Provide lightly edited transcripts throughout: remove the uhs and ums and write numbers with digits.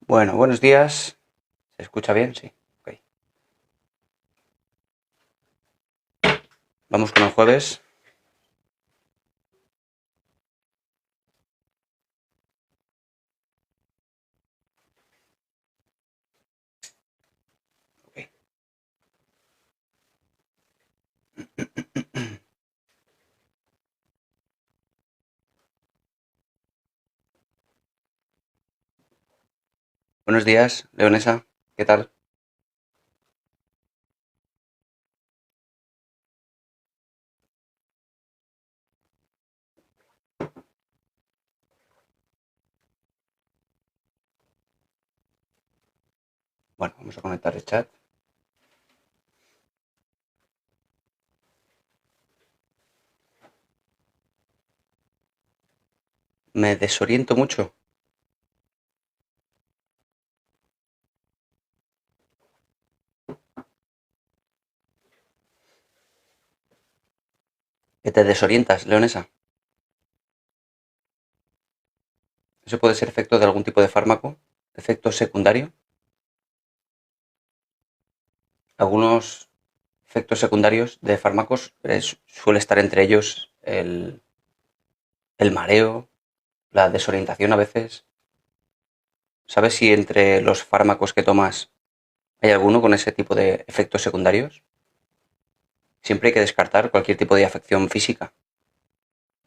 Bueno, buenos días. ¿Se escucha bien? Sí. Ok. Vamos con el jueves. Ok. Buenos días, Leonesa. ¿Qué tal? Bueno, vamos a conectar el chat. Me desoriento mucho. ¿Que te desorientas, Leonesa? ¿Eso puede ser efecto de algún tipo de fármaco? ¿Efecto secundario? Algunos efectos secundarios de fármacos suele estar entre ellos el mareo, la desorientación a veces. ¿Sabes si entre los fármacos que tomas hay alguno con ese tipo de efectos secundarios? Siempre hay que descartar cualquier tipo de afección física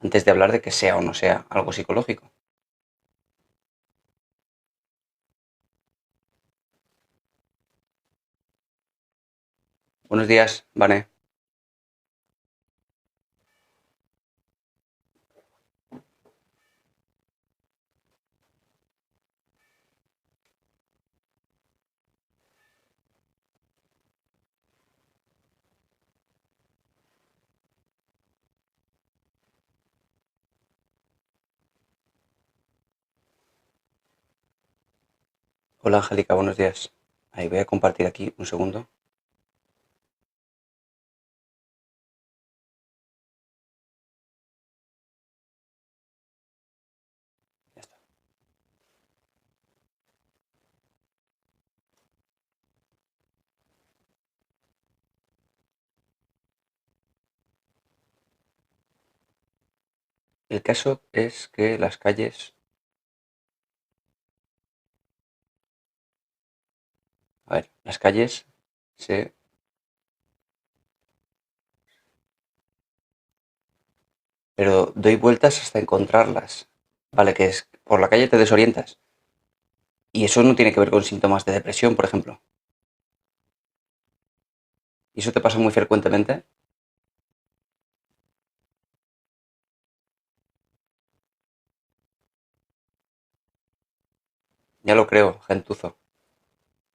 antes de hablar de que sea o no sea algo psicológico. Buenos días, Vane. Hola, Angélica, buenos días. Ahí voy a compartir aquí un segundo. Ya está. El caso es que las calles... A ver, las calles se... Pero doy vueltas hasta encontrarlas. Vale, que es... Por la calle te desorientas. Y eso no tiene que ver con síntomas de depresión, por ejemplo. ¿Y eso te pasa muy frecuentemente? Ya lo creo, gentuzo.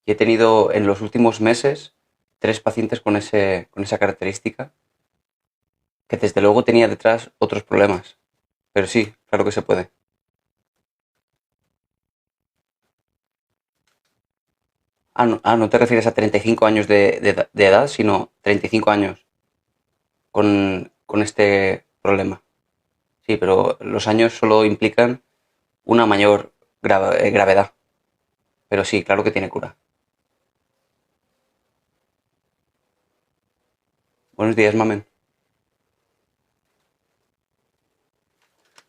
Y he tenido en los últimos meses 3 pacientes con esa característica, que desde luego tenía detrás otros problemas. Pero sí, claro que se puede. No te refieres a 35 años de edad, sino 35 años con este problema. Sí, pero los años solo implican una mayor gravedad. Pero sí, claro que tiene cura. Buenos días, mamen.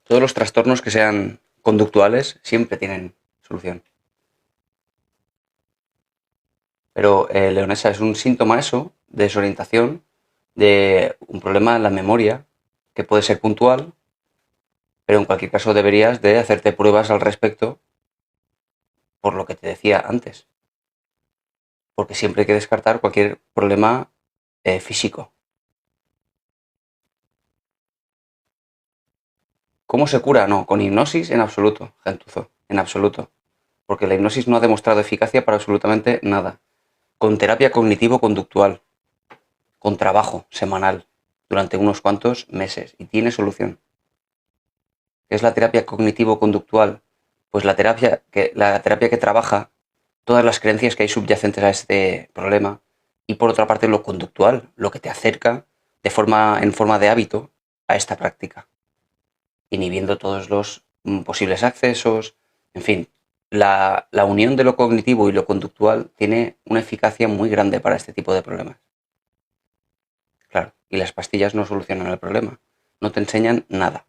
Todos los trastornos que sean conductuales siempre tienen solución. Pero, Leonesa, es un síntoma eso, de desorientación, de un problema en la memoria, que puede ser puntual, pero en cualquier caso deberías de hacerte pruebas al respecto, por lo que te decía antes. Porque siempre hay que descartar cualquier problema físico. ¿Cómo se cura? No, con hipnosis en absoluto, gentuzo, en absoluto. Porque la hipnosis no ha demostrado eficacia para absolutamente nada. Con terapia cognitivo-conductual, con trabajo semanal, durante unos cuantos meses, y tiene solución. ¿Qué es la terapia cognitivo-conductual? Pues la terapia que trabaja todas las creencias que hay subyacentes a este problema, y por otra parte lo conductual, lo que te acerca en forma de hábito a esta práctica, inhibiendo todos los posibles accesos, en fin, la unión de lo cognitivo y lo conductual tiene una eficacia muy grande para este tipo de problemas. Claro, y las pastillas no solucionan el problema, no te enseñan nada.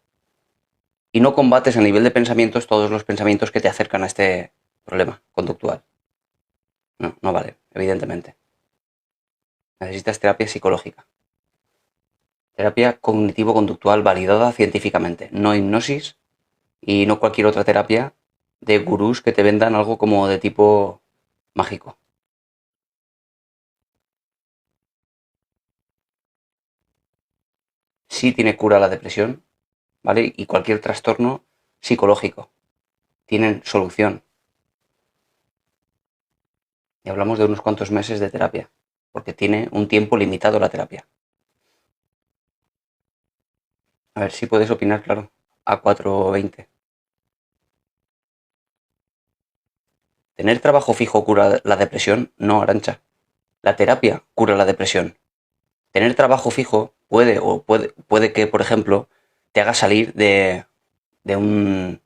Y no combates a nivel de pensamientos todos los pensamientos que te acercan a este problema conductual. No, no vale, evidentemente. Necesitas terapia psicológica. Terapia cognitivo-conductual validada científicamente, no hipnosis y no cualquier otra terapia de gurús que te vendan algo como de tipo mágico. Sí tiene cura la depresión, ¿vale? Y cualquier trastorno psicológico. Tienen solución. Y hablamos de unos cuantos meses de terapia, porque tiene un tiempo limitado la terapia. A ver si puedes opinar, claro. A420. ¿Tener trabajo fijo cura la depresión? No, Arancha. La terapia cura la depresión. Tener trabajo fijo puede que, por ejemplo, te haga salir de un,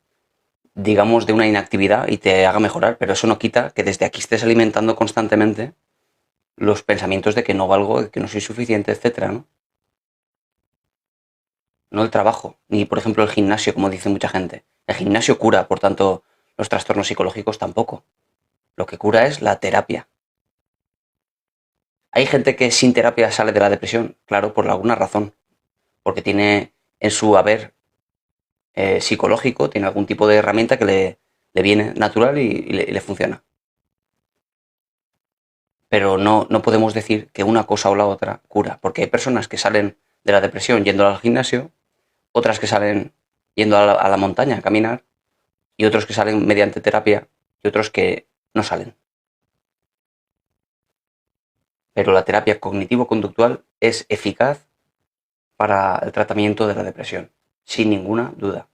digamos, de una inactividad y te haga mejorar, pero eso no quita que desde aquí estés alimentando constantemente los pensamientos de que no valgo, de que no soy suficiente, etcétera, ¿no? No el trabajo, ni por ejemplo el gimnasio, como dice mucha gente. El gimnasio cura, por tanto, los trastornos psicológicos tampoco. Lo que cura es la terapia. Hay gente que sin terapia sale de la depresión, claro, por alguna razón, porque tiene en su haber psicológico, tiene algún tipo de herramienta que le viene natural y le funciona. Pero no podemos decir que una cosa o la otra cura, porque hay personas que salen de la depresión yendo al gimnasio, otras que salen yendo a la montaña a caminar, y otros que salen mediante terapia, y otros que no salen. Pero la terapia cognitivo-conductual es eficaz para el tratamiento de la depresión, sin ninguna duda.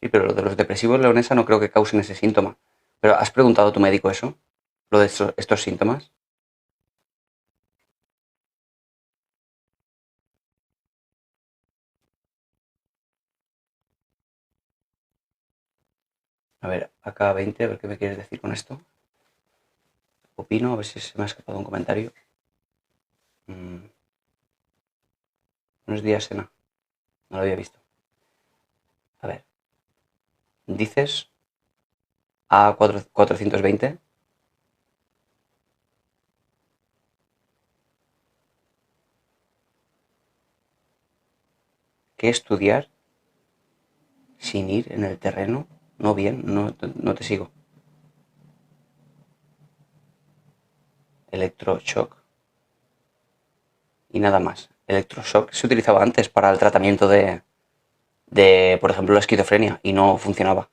Sí, pero lo de los depresivos leonesa no creo que causen ese síntoma. ¿Pero has preguntado a tu médico eso? ¿Lo de estos síntomas? A ver, acá 20, a ver qué me quieres decir con esto. Opino, a ver si se me ha escapado un comentario. Buenos días, Sena. No lo había visto. A ver, dices A420. ¿Qué estudiar sin ir en el terreno? No bien, no te sigo. Electroshock y nada más. Electroshock se utilizaba antes para el tratamiento de, por ejemplo, la esquizofrenia y no funcionaba.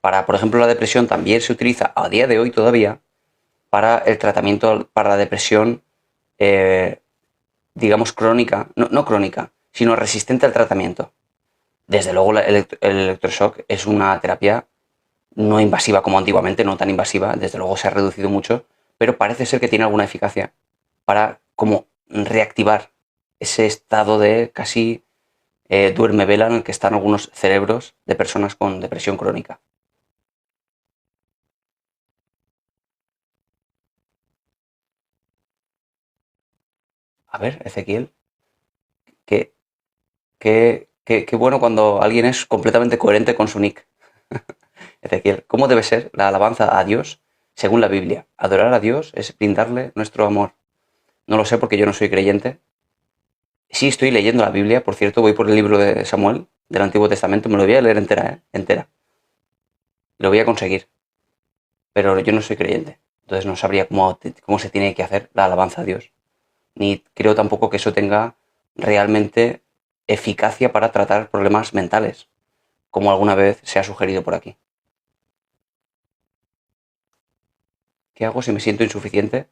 Para, por ejemplo, la depresión también se utiliza a día de hoy todavía para el tratamiento para la depresión, eh, digamos, crónica, no crónica, sino resistente al tratamiento. Desde luego el electroshock es una terapia no invasiva como antiguamente, no tan invasiva, desde luego se ha reducido mucho, pero parece ser que tiene alguna eficacia para como reactivar ese estado de casi duerme vela en el que están algunos cerebros de personas con depresión crónica. A ver, Ezequiel, qué, qué bueno cuando alguien es completamente coherente con su nick. Ezequiel, ¿cómo debe ser la alabanza a Dios según la Biblia? Adorar a Dios es brindarle nuestro amor. No lo sé porque yo no soy creyente. Sí estoy leyendo la Biblia, por cierto, voy por el libro de Samuel, del Antiguo Testamento, me lo voy a leer entera, entera. Lo voy a conseguir, pero yo no soy creyente. Entonces no sabría cómo se tiene que hacer la alabanza a Dios. Ni creo tampoco que eso tenga realmente eficacia para tratar problemas mentales, como alguna vez se ha sugerido por aquí. ¿Qué hago si me siento insuficiente?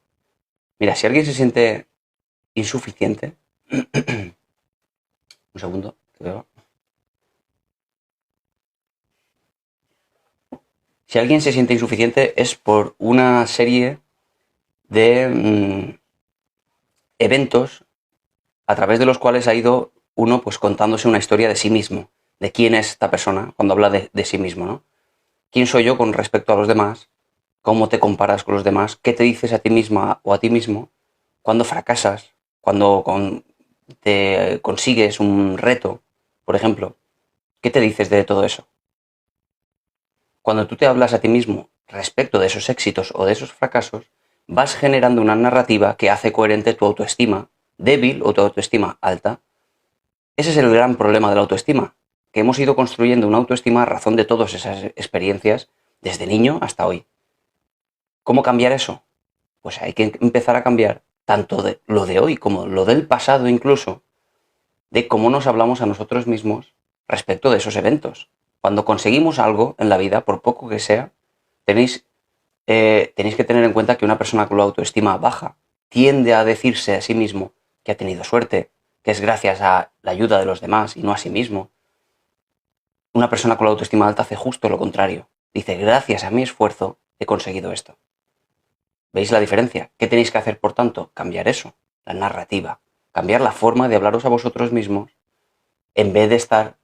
Mira, si alguien se siente insuficiente, un segundo, que veo. Si alguien se siente insuficiente es por una serie de eventos a través de los cuales ha ido uno pues contándose una historia de sí mismo, de quién es esta persona cuando habla de sí mismo, ¿no? ¿Quién soy yo con respecto a los demás? ¿Cómo te comparas con los demás? ¿Qué te dices a ti misma o a ti mismo cuando fracasas? Cuando te consigues un reto, por ejemplo. ¿Qué te dices de todo eso? Cuando tú te hablas a ti mismo respecto de esos éxitos o de esos fracasos, vas generando una narrativa que hace coherente tu autoestima débil o tu autoestima alta. Ese es el gran problema de la autoestima, que hemos ido construyendo una autoestima a razón de todas esas experiencias desde niño hasta hoy. ¿Cómo cambiar eso? Pues hay que empezar a cambiar tanto de lo de hoy como lo del pasado incluso, de cómo nos hablamos a nosotros mismos respecto de esos eventos. Cuando conseguimos algo en la vida, por poco que sea, tenéis que tener en cuenta que una persona con la autoestima baja tiende a decirse a sí mismo que ha tenido suerte, que es gracias a la ayuda de los demás y no a sí mismo. Una persona con la autoestima alta hace justo lo contrario. Dice, gracias a mi esfuerzo he conseguido esto. ¿Veis la diferencia? ¿Qué tenéis que hacer, por tanto? Cambiar eso, la narrativa. Cambiar la forma de hablaros a vosotros mismos en vez de estar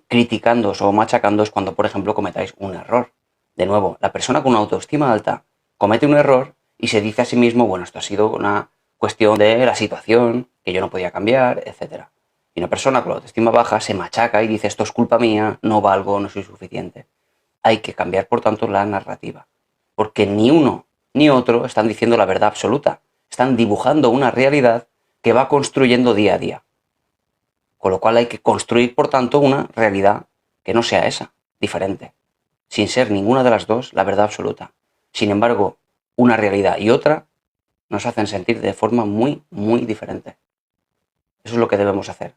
criticándoos o machacándoos cuando, por ejemplo, cometáis un error. De nuevo, la persona con una autoestima alta comete un error y se dice a sí mismo, bueno, esto ha sido una cuestión de la situación, que yo no podía cambiar, etc. Y una persona con la autoestima baja se machaca y dice, esto es culpa mía, no valgo, no soy suficiente. Hay que cambiar, por tanto, la narrativa. Porque ni uno ni otro están diciendo la verdad absoluta. Están dibujando una realidad que va construyendo día a día. Con lo cual hay que construir, por tanto, una realidad que no sea esa, diferente, sin ser ninguna de las dos la verdad absoluta. Sin embargo, una realidad y otra nos hacen sentir de forma muy, muy diferente. Eso es lo que debemos hacer.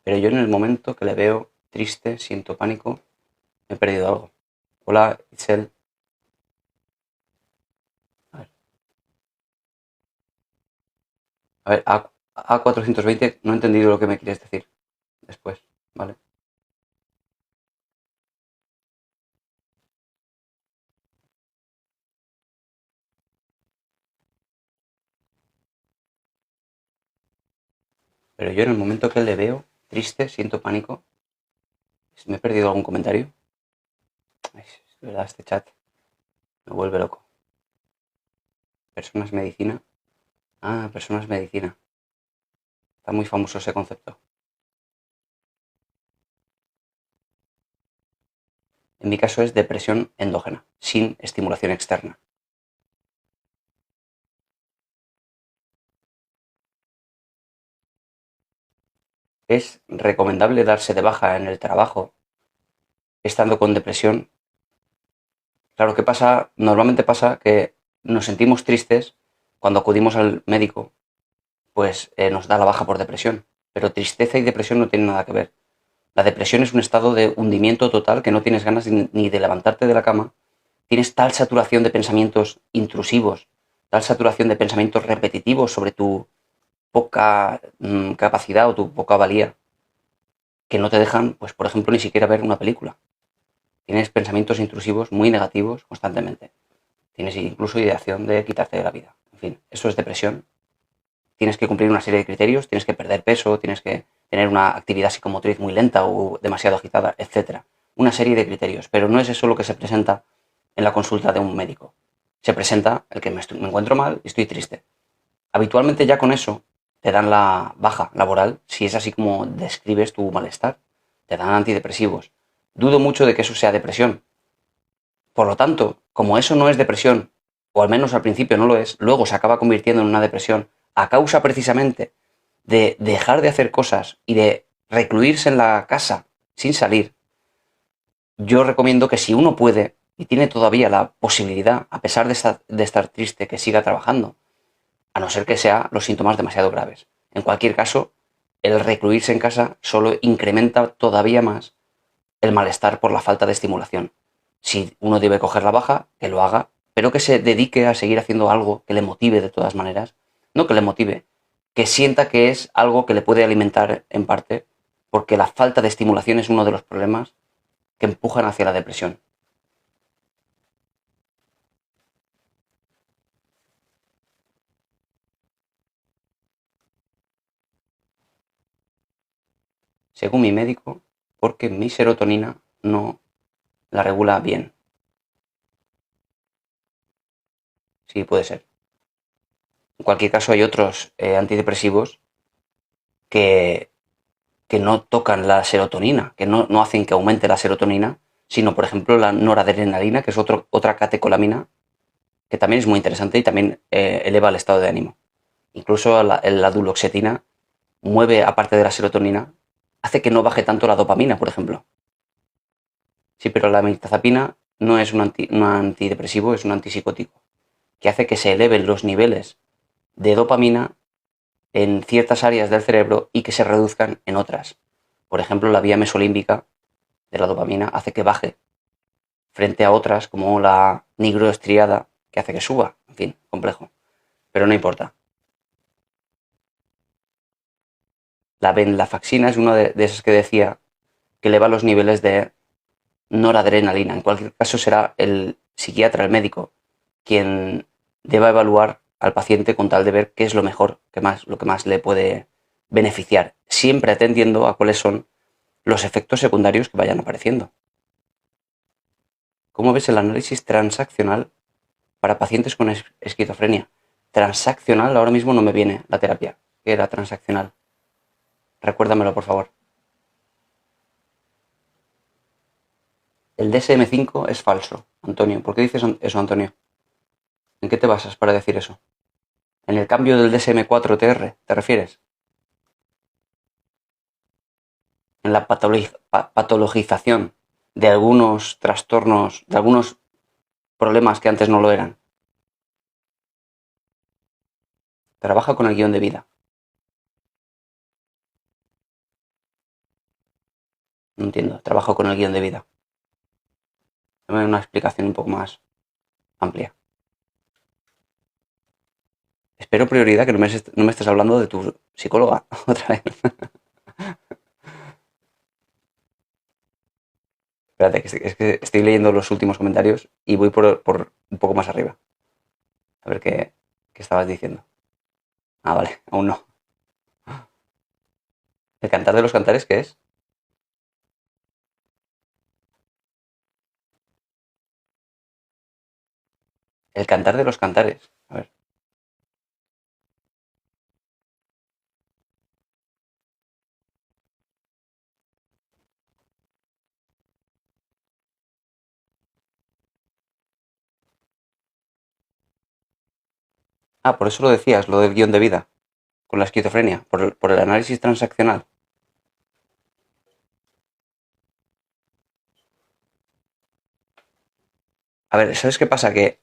Pero yo en el momento que le veo triste, siento pánico, he perdido algo. Hola, Itzel. A ver, A420, no he entendido lo que me quieres decir después, ¿vale? Pero yo en el momento que le veo triste, siento pánico, ¿me he perdido algún comentario? Ay, es verdad, este chat me vuelve loco. Personas medicina. Ah, personas medicina. Está muy famoso ese concepto. En mi caso es depresión endógena, sin estimulación externa. Es recomendable darse de baja en el trabajo estando con depresión. Claro que pasa, normalmente pasa que nos sentimos tristes cuando acudimos al médico, pues nos da la baja por depresión. Pero tristeza y depresión no tienen nada que ver. La depresión es un estado de hundimiento total que no tienes ganas ni de levantarte de la cama. Tienes tal saturación de pensamientos intrusivos, tal saturación de pensamientos repetitivos sobre tu poca capacidad o tu poca valía, que no te dejan, pues por ejemplo, ni siquiera ver una película. Tienes pensamientos intrusivos muy negativos constantemente. Tienes incluso ideación de quitarte de la vida. En fin, eso es depresión. Tienes que cumplir una serie de criterios, tienes que perder peso, tienes que tener una actividad psicomotriz muy lenta o demasiado agitada, etc. Una serie de criterios, pero no es eso lo que se presenta en la consulta de un médico. Se presenta el que me encuentro mal y estoy triste. Habitualmente ya con eso te dan la baja laboral, si es así como describes tu malestar. Te dan antidepresivos. Dudo mucho de que eso sea depresión. Por lo tanto, como eso no es depresión, o al menos al principio no lo es, luego se acaba convirtiendo en una depresión a causa precisamente de dejar de hacer cosas y de recluirse en la casa sin salir. Yo recomiendo que si uno puede y tiene todavía la posibilidad, a pesar de estar triste, que siga trabajando, a no ser que sean los síntomas demasiado graves. En cualquier caso, el recluirse en casa solo incrementa todavía más el malestar por la falta de estimulación. Si uno debe coger la baja, que lo haga, pero que se dedique a seguir haciendo algo que le motive de todas maneras. No que le motive, que sienta que es algo que le puede alimentar en parte, porque la falta de estimulación es uno de los problemas que empujan hacia la depresión. según mi médico, porque mi serotonina no la regula bien. Sí, puede ser. En cualquier caso, hay otros antidepresivos que, que no tocan la serotonina, que no hacen que aumente la serotonina, sino, por ejemplo, la noradrenalina, que es otra catecolamina, que también es muy interesante y también eleva el estado de ánimo. Incluso la duloxetina mueve, aparte de la serotonina, hace que no baje tanto la dopamina, por ejemplo. Sí, pero la mirtazapina no es un antidepresivo, es un antipsicótico, que hace que se eleven los niveles de dopamina en ciertas áreas del cerebro y que se reduzcan en otras. Por ejemplo, la vía mesolímbica de la dopamina hace que baje frente a otras como la nigroestriada que hace que suba. En fin, complejo. Pero no importa. La venlafaxina es una de esas que decía que eleva los niveles de noradrenalina. En cualquier caso será el psiquiatra, el médico, quien deba evaluar al paciente con tal de ver qué es lo mejor, lo que más le puede beneficiar, siempre atendiendo a cuáles son los efectos secundarios que vayan apareciendo. ¿Cómo ves el análisis transaccional para pacientes con esquizofrenia? Transaccional, ahora mismo no me viene la terapia. ¿Qué era transaccional? Recuérdamelo, por favor. El DSM-5 es falso, Antonio. ¿Por qué dices eso, Antonio? ¿En qué te basas para decir eso? ¿En el cambio del DSM-4-TR te refieres? ¿En la patologización de algunos trastornos, de algunos problemas que antes no lo eran? Trabaja con el guión de vida. No entiendo. Trabajo con el guión de vida. Dame una explicación un poco más amplia. Espero, prioridad, que no me estés hablando de tu psicóloga otra vez. Espérate, es que estoy leyendo los últimos comentarios y voy por un poco más arriba. A ver qué estabas diciendo. Ah, vale, aún no. ¿El cantar de los cantares qué es? El cantar de los cantares. A ver. Ah, por eso lo decías, lo del guión de vida, con la esquizofrenia, por el análisis transaccional. A ver, ¿sabes qué pasa? Que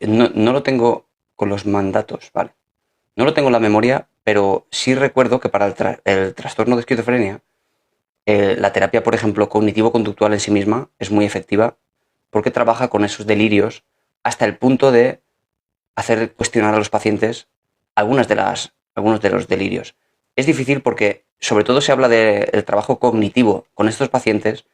no lo tengo con los mandatos, ¿vale? No lo tengo en la memoria, pero sí recuerdo que para el trastorno de esquizofrenia, la terapia, por ejemplo, cognitivo-conductual en sí misma es muy efectiva porque trabaja con esos delirios hasta el punto de hacer cuestionar a los pacientes algunos de los delirios. Es difícil porque sobre todo se habla del trabajo cognitivo con estos pacientes,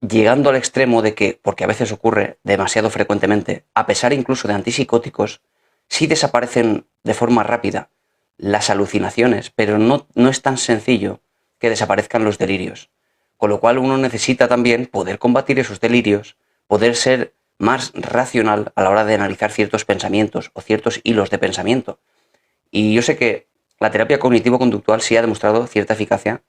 llegando al extremo de que, porque a veces ocurre demasiado frecuentemente, a pesar incluso de antipsicóticos, sí desaparecen de forma rápida las alucinaciones, pero no es tan sencillo que desaparezcan los delirios. Con lo cual uno necesita también poder combatir esos delirios, poder ser más racional a la hora de analizar ciertos pensamientos o ciertos hilos de pensamiento. Y yo sé que la terapia cognitivo-conductual sí ha demostrado cierta eficacia,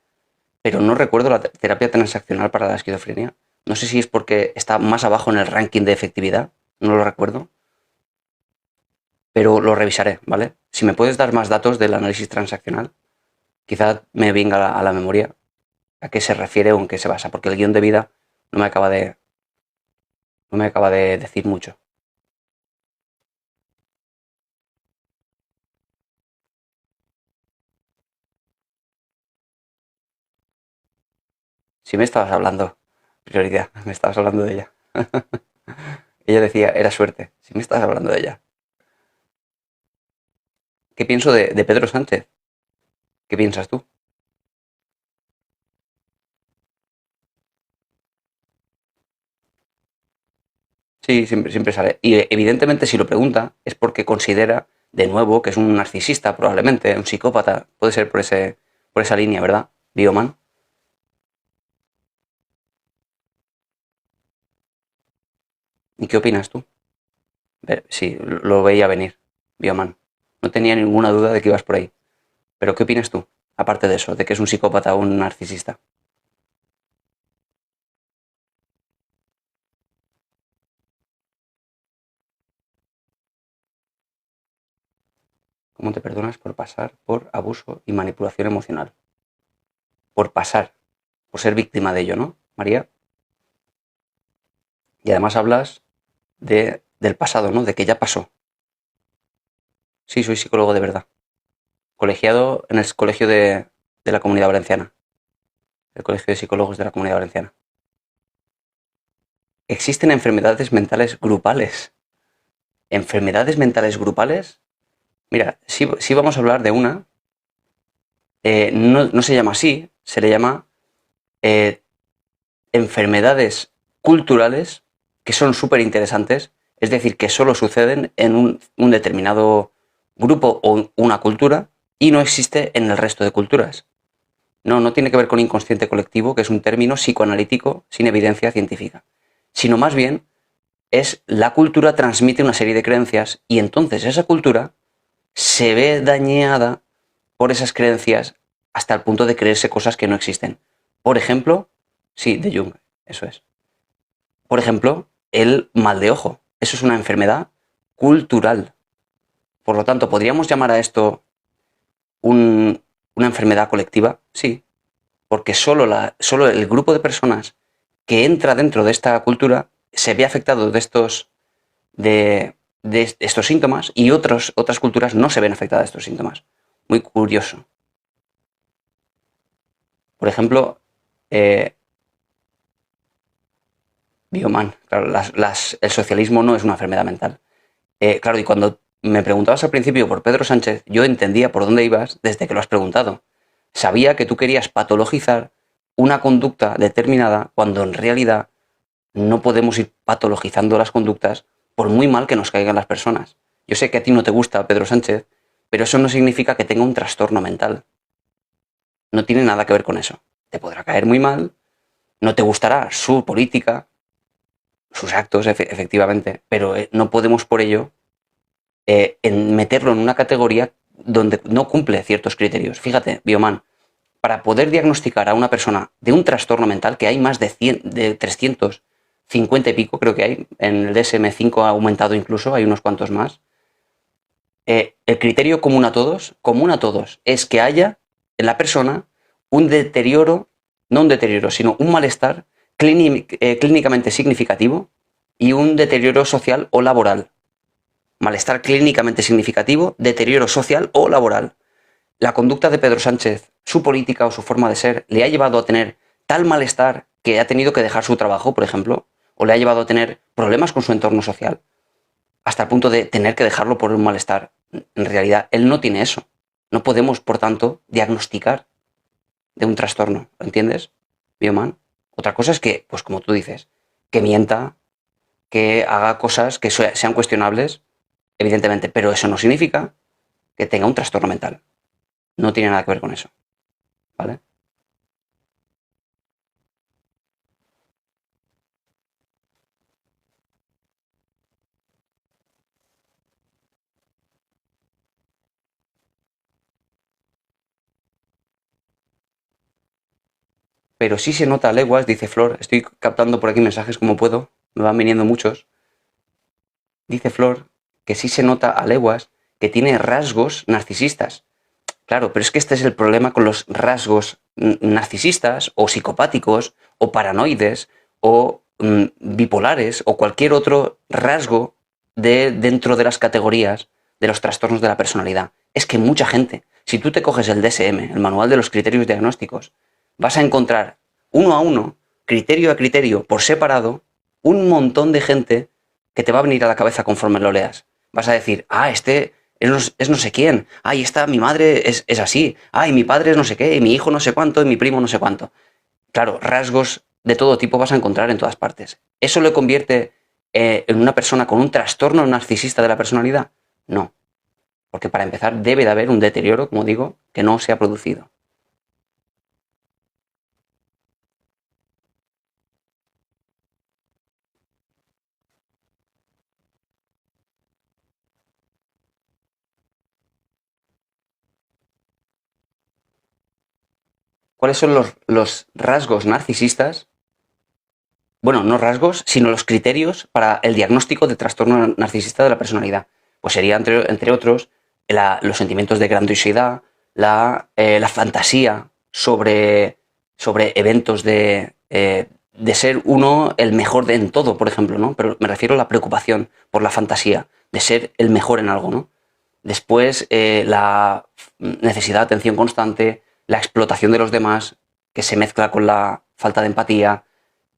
pero no recuerdo la terapia transaccional para la esquizofrenia. No sé si es porque está más abajo en el ranking de efectividad, no lo recuerdo, pero lo revisaré, ¿vale? Si me puedes dar más datos del análisis transaccional, quizá me venga a la memoria a qué se refiere o en qué se basa, porque el guión de vida no me acaba de decir mucho. Si me estabas hablando, prioridad, me estabas hablando de ella. Ella decía, era suerte, si me estabas hablando de ella. ¿Qué pienso de Pedro Sánchez? ¿Qué piensas tú? Sí, siempre sale. Y evidentemente si lo pregunta es porque considera, de nuevo, que es un narcisista, probablemente, un psicópata. Puede ser por esa línea, ¿verdad, Bioman? ¿Y qué opinas tú? Sí, lo veía venir, Bioman. No tenía ninguna duda de que ibas por ahí. Pero ¿qué opinas tú? Aparte de eso, de que es un psicópata o un narcisista. ¿Cómo te perdonas por pasar por abuso y manipulación emocional? Por pasar, por ser víctima de ello, ¿no, María? Y además hablas del pasado, ¿no? De que ya pasó. Sí, soy psicólogo de verdad. Colegiado en el colegio de la Comunidad Valenciana. El Colegio de Psicólogos de la Comunidad Valenciana. Existen enfermedades mentales grupales. ¿Enfermedades mentales grupales? Mira, sí vamos a hablar de una. No se llama así, se le llama eh, enfermedades culturales que son súper interesantes, es decir, que solo suceden en un determinado grupo o una cultura y no existe en el resto de culturas. No tiene que ver con inconsciente colectivo, que es un término psicoanalítico sin evidencia científica, sino más bien es la cultura transmite una serie de creencias y entonces esa cultura se ve dañada por esas creencias hasta el punto de creerse cosas que no existen. Por ejemplo, sí, de Jung, eso es. Por ejemplo, el mal de ojo. Eso es una enfermedad cultural. Por lo tanto, ¿podríamos llamar a esto una enfermedad colectiva? Sí, porque solo el grupo de personas que entra dentro de esta cultura se ve afectado de estos síntomas y otras culturas no se ven afectadas de estos síntomas. Muy curioso. Por ejemplo, Bioman, claro, el socialismo no es una enfermedad mental. Claro, y cuando me preguntabas al principio por Pedro Sánchez, yo entendía por dónde ibas desde que lo has preguntado. Sabía que tú querías patologizar una conducta determinada cuando en realidad no podemos ir patologizando las conductas por muy mal que nos caigan las personas. Yo sé que a ti no te gusta Pedro Sánchez, pero eso no significa que tenga un trastorno mental. No tiene nada que ver con eso. Te podrá caer muy mal, no te gustará su política, sus actos, efectivamente, pero no podemos por ello meterlo en una categoría donde no cumple ciertos criterios. Fíjate, Bioman, para poder diagnosticar a una persona de un trastorno mental, que hay más de 350 y pico, creo que hay, en el DSM-5 ha aumentado incluso, hay unos cuantos más, el criterio común a todos, es que haya en la persona un deterioro, no un deterioro, sino un malestar clínicamente significativo y un deterioro social o laboral. Malestar clínicamente significativo, deterioro social o laboral. La conducta de Pedro Sánchez, su política o su forma de ser, le ha llevado a tener tal malestar que ha tenido que dejar su trabajo, por ejemplo, o le ha llevado a tener problemas con su entorno social, hasta el punto de tener que dejarlo por un malestar. En realidad, él no tiene eso. No podemos, por tanto, diagnosticar de un trastorno, ¿lo entiendes, Bioman? Otra cosa es que, pues como tú dices, que mienta, que haga cosas que sean cuestionables, evidentemente, pero eso no significa que tenga un trastorno mental. No tiene nada que ver con eso, ¿vale? Pero sí se nota a leguas, dice Flor, estoy captando por aquí mensajes como puedo, me van viniendo muchos. Dice Flor que sí se nota a leguas que tiene rasgos narcisistas. Claro, pero es que este es el problema con los rasgos narcisistas o psicopáticos o paranoides o bipolares o cualquier otro rasgo dentro de las categorías de los trastornos de la personalidad. Es que mucha gente, si tú te coges el DSM, el Manual de los Criterios Diagnósticos, vas a encontrar uno a uno, criterio a criterio, por separado, un montón de gente que te va a venir a la cabeza conforme lo leas. Vas a decir, este es no sé quién, esta mi madre es así, mi padre es no sé qué, y mi hijo no sé cuánto, y mi primo no sé cuánto. Claro, rasgos de todo tipo vas a encontrar en todas partes. ¿Eso le convierte en una persona con un trastorno narcisista de la personalidad? No, porque para empezar debe de haber un deterioro, como digo, que no se ha producido. cuáles son los rasgos narcisistas, bueno, no rasgos, sino los criterios para el diagnóstico de trastorno narcisista de la personalidad. Pues sería, entre otros, los sentimientos de grandiosidad, la fantasía sobre eventos de ser uno el mejor en todo, por ejemplo, ¿no? Pero me refiero a la preocupación por la fantasía de ser el mejor en algo, ¿no? Después, la necesidad de atención constante, la explotación de los demás, que se mezcla con la falta de empatía.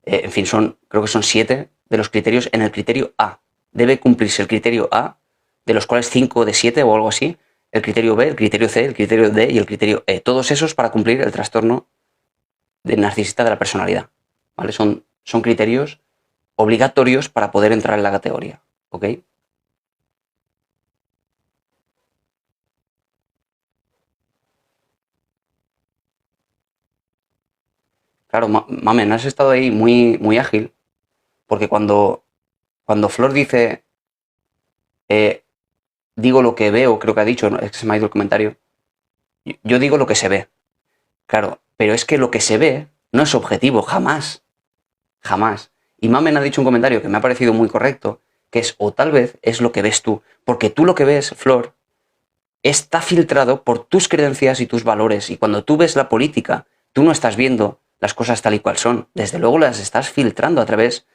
En fin, creo que son 7 de los criterios en el criterio A. Debe cumplirse el criterio A, de los cuales 5 de 7 o algo así, el criterio B, el criterio C, el criterio D y el criterio E. Todos esos para cumplir el trastorno de narcisista de la personalidad. ¿Vale? Son criterios obligatorios para poder entrar en la categoría. ¿Ok? Claro, Mamen, has estado ahí muy, muy ágil, porque cuando Flor dice, eh, digo lo que veo, creo que ha dicho, ¿no? Es que se me ha ido el comentario, yo digo lo que se ve. Claro, pero es que lo que se ve no es objetivo, jamás, jamás. Y Mamen ha dicho un comentario que me ha parecido muy correcto, que es, o tal vez es lo que ves tú, porque tú lo que ves, Flor, está filtrado por tus creencias y tus valores, y cuando tú ves la política, tú no estás viendo las cosas tal y cual son, desde luego las estás filtrando a través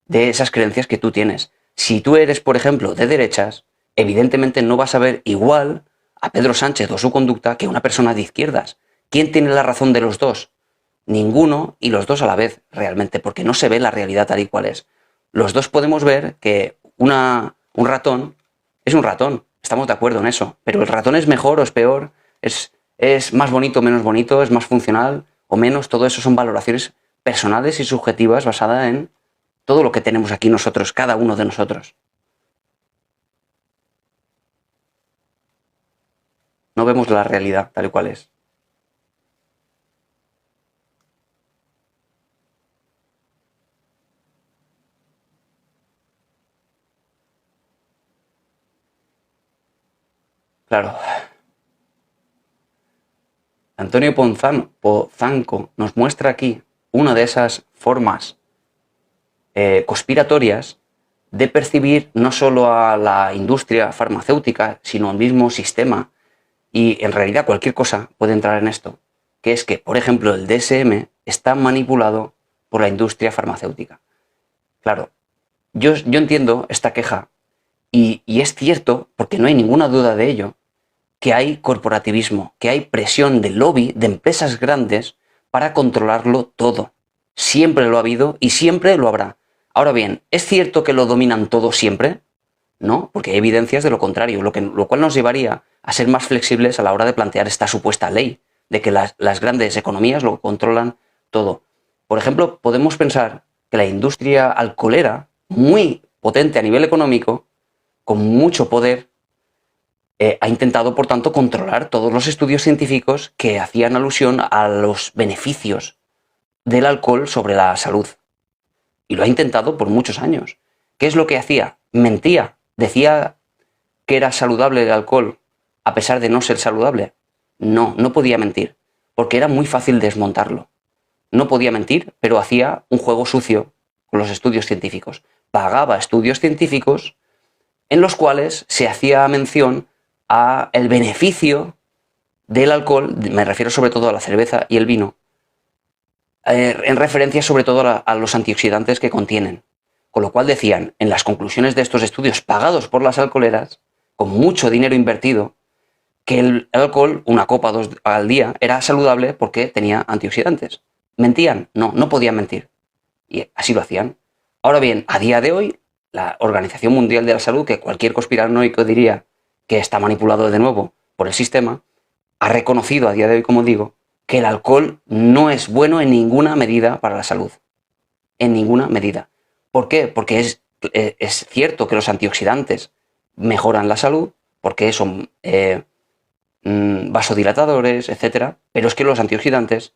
de esas creencias que tú tienes. Si tú eres, por ejemplo, de derechas, evidentemente no vas a ver igual a Pedro Sánchez o su conducta que una persona de izquierdas. ¿Quién tiene la razón de los dos? Ninguno, y los dos a la vez, realmente, porque no se ve la realidad tal y cual es. Los dos podemos ver que un ratón es un ratón, estamos de acuerdo en eso, pero el ratón es mejor o es peor, es más bonito o menos bonito, es más funcional o menos, todo eso son valoraciones personales y subjetivas basadas en todo lo que tenemos aquí nosotros, cada uno de nosotros. No vemos la realidad tal y cual es. Claro. Antonio Pozanco nos muestra aquí una de esas formas conspiratorias de percibir no solo a la industria farmacéutica, sino al mismo sistema. Y en realidad cualquier cosa puede entrar en esto, que es que, por ejemplo, el DSM está manipulado por la industria farmacéutica. Claro, yo entiendo esta queja y es cierto, porque no hay ninguna duda de ello, que hay corporativismo, que hay presión de lobby de empresas grandes para controlarlo todo. Siempre lo ha habido y siempre lo habrá. Ahora bien, ¿es cierto que lo dominan todo siempre? No, porque hay evidencias de lo contrario, lo cual nos llevaría a ser más flexibles a la hora de plantear esta supuesta ley, de que las grandes economías lo controlan todo. Por ejemplo, podemos pensar que la industria alcoholera, muy potente a nivel económico, con mucho poder, ha intentado, por tanto, controlar todos los estudios científicos que hacían alusión a los beneficios del alcohol sobre la salud. Y lo ha intentado por muchos años. ¿Qué es lo que hacía? Mentía. Decía que era saludable el alcohol, a pesar de no ser saludable. No, no podía mentir, porque era muy fácil desmontarlo. No podía mentir, pero hacía un juego sucio con los estudios científicos. Pagaba estudios científicos en los cuales se hacía mención a el beneficio del alcohol, me refiero sobre todo a la cerveza y el vino, en referencia sobre todo a los antioxidantes que contienen. Con lo cual decían, en las conclusiones de estos estudios pagados por las alcoholeras, con mucho dinero invertido, que el alcohol, una copa 2 al día, era saludable porque tenía antioxidantes. ¿Mentían? No, no podían mentir. Y así lo hacían. Ahora bien, a día de hoy, la Organización Mundial de la Salud, que cualquier conspiranoico diría que está manipulado de nuevo por el sistema, ha reconocido a día de hoy, como digo, que el alcohol no es bueno en ninguna medida para la salud. En ninguna medida. ¿Por qué? Porque es cierto que los antioxidantes mejoran la salud, porque son vasodilatadores, etc. Pero es que los antioxidantes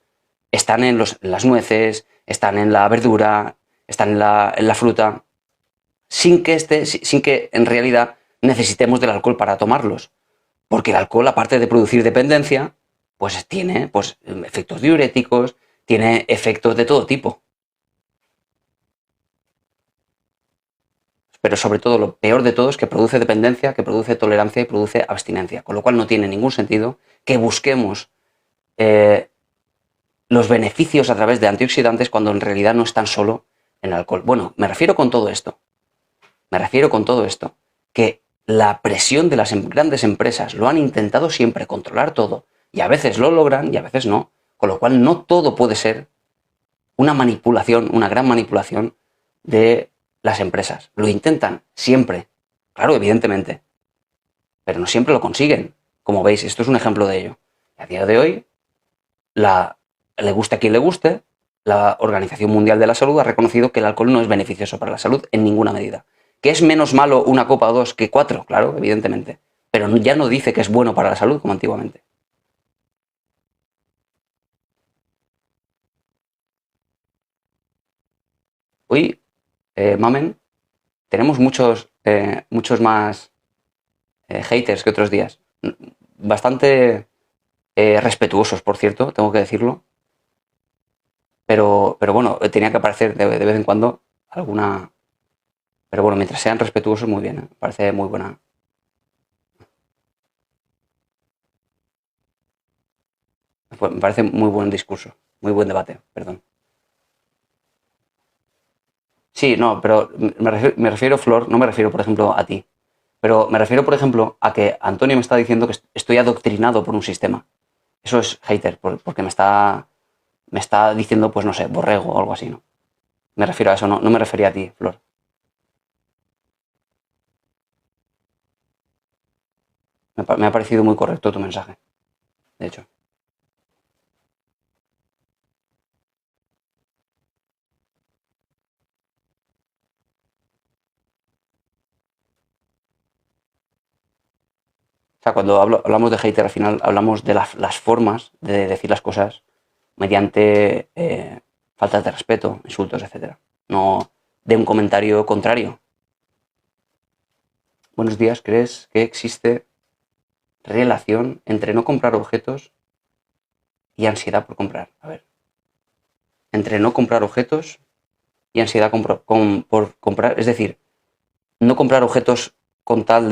están en las nueces, están en la verdura, están en la fruta, sin que en realidad necesitemos del alcohol para tomarlos. Porque el alcohol, aparte de producir dependencia, pues tiene pues, efectos diuréticos, tiene efectos de todo tipo. Pero sobre todo lo peor de todo es que produce dependencia, que produce tolerancia y produce abstinencia. Con lo cual no tiene ningún sentido que busquemos los beneficios a través de antioxidantes cuando en realidad no están solo en el alcohol. Bueno, me refiero con todo esto. Que la presión de las grandes empresas lo han intentado siempre controlar todo y a veces lo logran y a veces no. Con lo cual no todo puede ser una manipulación, una gran manipulación de las empresas. Lo intentan siempre, claro, evidentemente, pero no siempre lo consiguen. Como veis, esto es un ejemplo de ello. A día de hoy, le guste a quien le guste, la Organización Mundial de la Salud ha reconocido que el alcohol no es beneficioso para la salud en ninguna medida. ¿Que es menos malo una copa o dos que cuatro? Claro, evidentemente. Pero ya no dice que es bueno para la salud como antiguamente. Hoy, Mamen, tenemos muchos más haters que otros días. Bastante respetuosos, por cierto, tengo que decirlo. Pero bueno, tenía que aparecer de vez en cuando alguna. Pero bueno, mientras sean respetuosos, muy bien. Me parece muy buena. Me parece muy buen discurso. Muy buen debate, perdón. Sí, no, pero me refiero, Flor, no me refiero, por ejemplo, a ti. Pero me refiero, por ejemplo, a que Antonio me está diciendo que estoy adoctrinado por un sistema. Eso es hater, porque me está diciendo, pues no sé, borrego o algo así, ¿no? Me refiero a eso, no me refería a ti, Flor. Me ha parecido muy correcto tu mensaje, de hecho. O sea, cuando hablamos de hater, al final hablamos de las formas de decir las cosas mediante faltas de respeto, insultos, etcétera. No de un comentario contrario. Buenos días, ¿crees que existe relación entre no comprar objetos y ansiedad por comprar? A ver, entre no comprar objetos y ansiedad por comprar, es decir, no comprar objetos con tal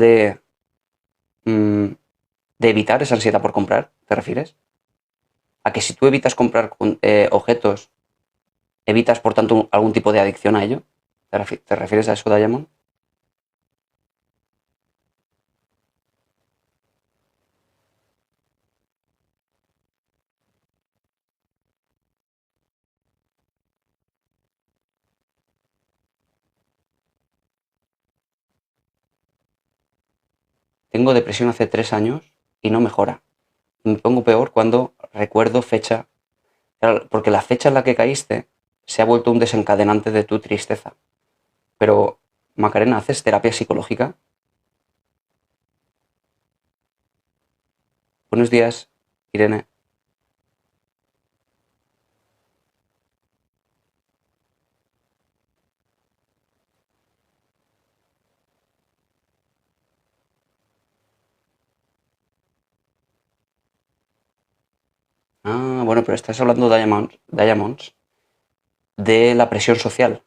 mm, de evitar esa ansiedad por comprar, ¿te refieres? A que si tú evitas comprar objetos, evitas por tanto algún tipo de adicción a ello. ¿Te refieres a eso, Diamond? Tengo depresión hace 3 años y no mejora. Me pongo peor cuando recuerdo fecha, claro, porque la fecha en la que caíste se ha vuelto un desencadenante de tu tristeza. Pero, Macarena, ¿haces terapia psicológica? Buenos días, Irene. Ah, bueno, pero estás hablando, Diamonds, de la presión social.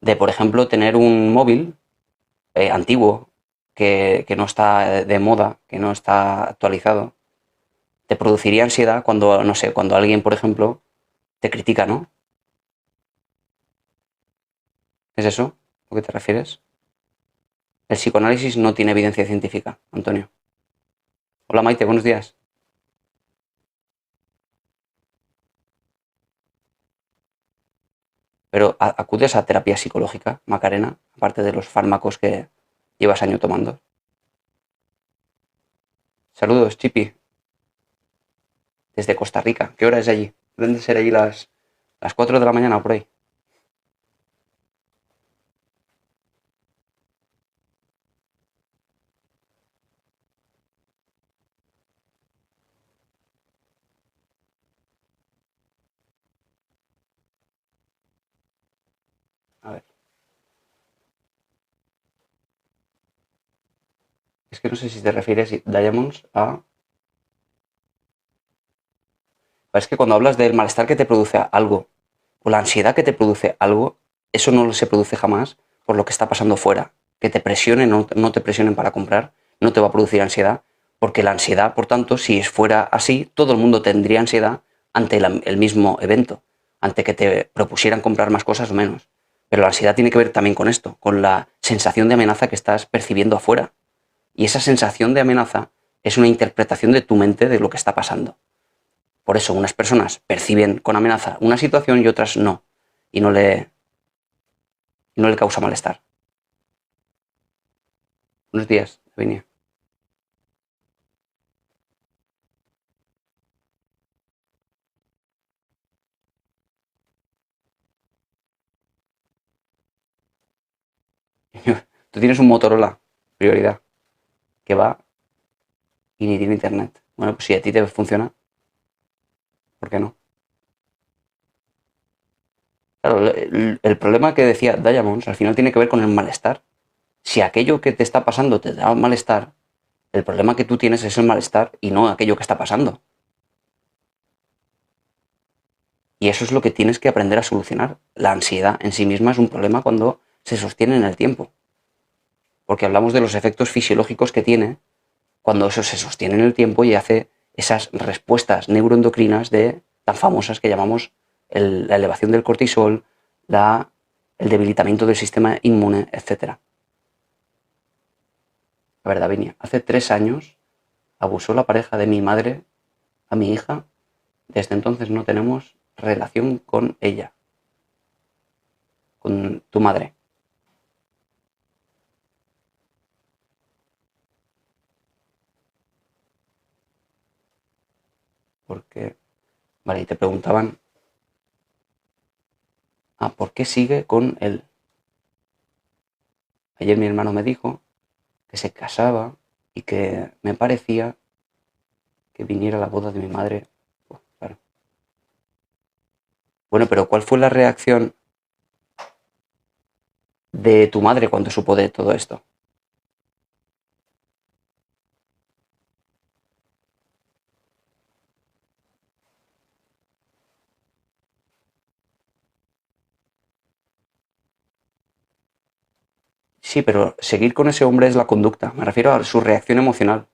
De, por ejemplo, tener un móvil antiguo que no está de moda, que no está actualizado. Te produciría ansiedad cuando, no sé, cuando alguien, por ejemplo, te critica, ¿no? ¿Es eso a lo que te refieres? El psicoanálisis no tiene evidencia científica, Antonio. Hola Maite, buenos días. Pero acudes a terapia psicológica, Macarena, aparte de los fármacos que llevas año tomando. Saludos, Chipi, desde Costa Rica. ¿Qué hora es allí? Deben de ser allí las 4 de la mañana o por ahí. A ver, es que no sé si te refieres, Diamonds, a Es que cuando hablas del malestar que te produce algo, o la ansiedad que te produce algo, eso no se produce jamás por lo que está pasando fuera. Que te presionen o no te presionen para comprar, no te va a producir ansiedad, porque la ansiedad, por tanto, si fuera así, todo el mundo tendría ansiedad ante el mismo evento, ante que te propusieran comprar más cosas o menos. Pero la ansiedad tiene que ver también con esto, con la sensación de amenaza que estás percibiendo afuera. Y esa sensación de amenaza es una interpretación de tu mente de lo que está pasando. Por eso unas personas perciben con amenaza una situación y otras no. Y no le causa malestar. Buenos días, Lavinia. Tú tienes un Motorola, prioridad, que va y ni tiene internet. Bueno, pues si a ti te funciona, ¿por qué no? Claro, el problema que decía Diamonds al final tiene que ver con el malestar. Si aquello que te está pasando te da malestar, el problema que tú tienes es el malestar y no aquello que está pasando. Y eso es lo que tienes que aprender a solucionar. La ansiedad en sí misma es un problema cuando se sostiene en el tiempo. Porque hablamos de los efectos fisiológicos que tiene cuando eso se sostiene en el tiempo y hace esas respuestas neuroendocrinas tan famosas que llamamos la elevación del cortisol, el debilitamiento del sistema inmune, etc. A ver, Davinia, hace 3 años abusó la pareja de mi madre a mi hija. Desde entonces no tenemos relación con ella, con tu madre. Porque, vale, y te preguntaban, ¿por qué sigue con él? Ayer mi hermano me dijo que se casaba y que me parecía que viniera a la boda de mi madre. Claro. Bueno, pero ¿cuál fue la reacción de tu madre cuando supo de todo esto? Sí, pero seguir con ese hombre es la conducta. Me refiero a su reacción emocional.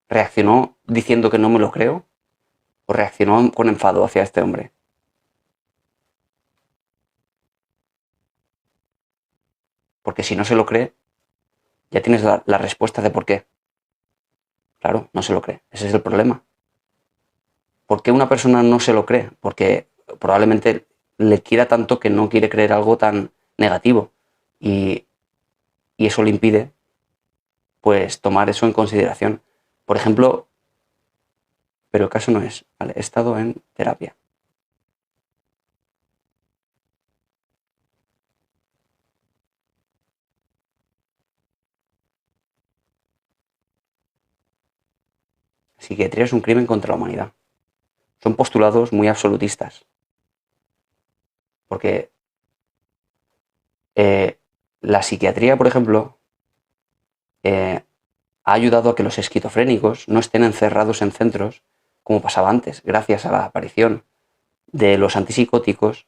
¿Reaccionó diciendo que no me lo creo? ¿O reaccionó con enfado hacia este hombre? Porque si no se lo cree, ya tienes la respuesta de por qué. Claro, no se lo cree. Ese es el problema. ¿Por qué una persona no se lo cree? Porque probablemente le quiera tanto que no quiere creer algo tan negativo. Y, y eso le impide, pues, tomar eso en consideración. Por ejemplo, pero el caso no es, ¿vale? He estado en terapia. Psiquiatría es un crimen contra la humanidad. Son postulados muy absolutistas. Porque la psiquiatría, por ejemplo, ha ayudado a que los esquizofrénicos no estén encerrados en centros como pasaba antes, gracias a la aparición de los antipsicóticos.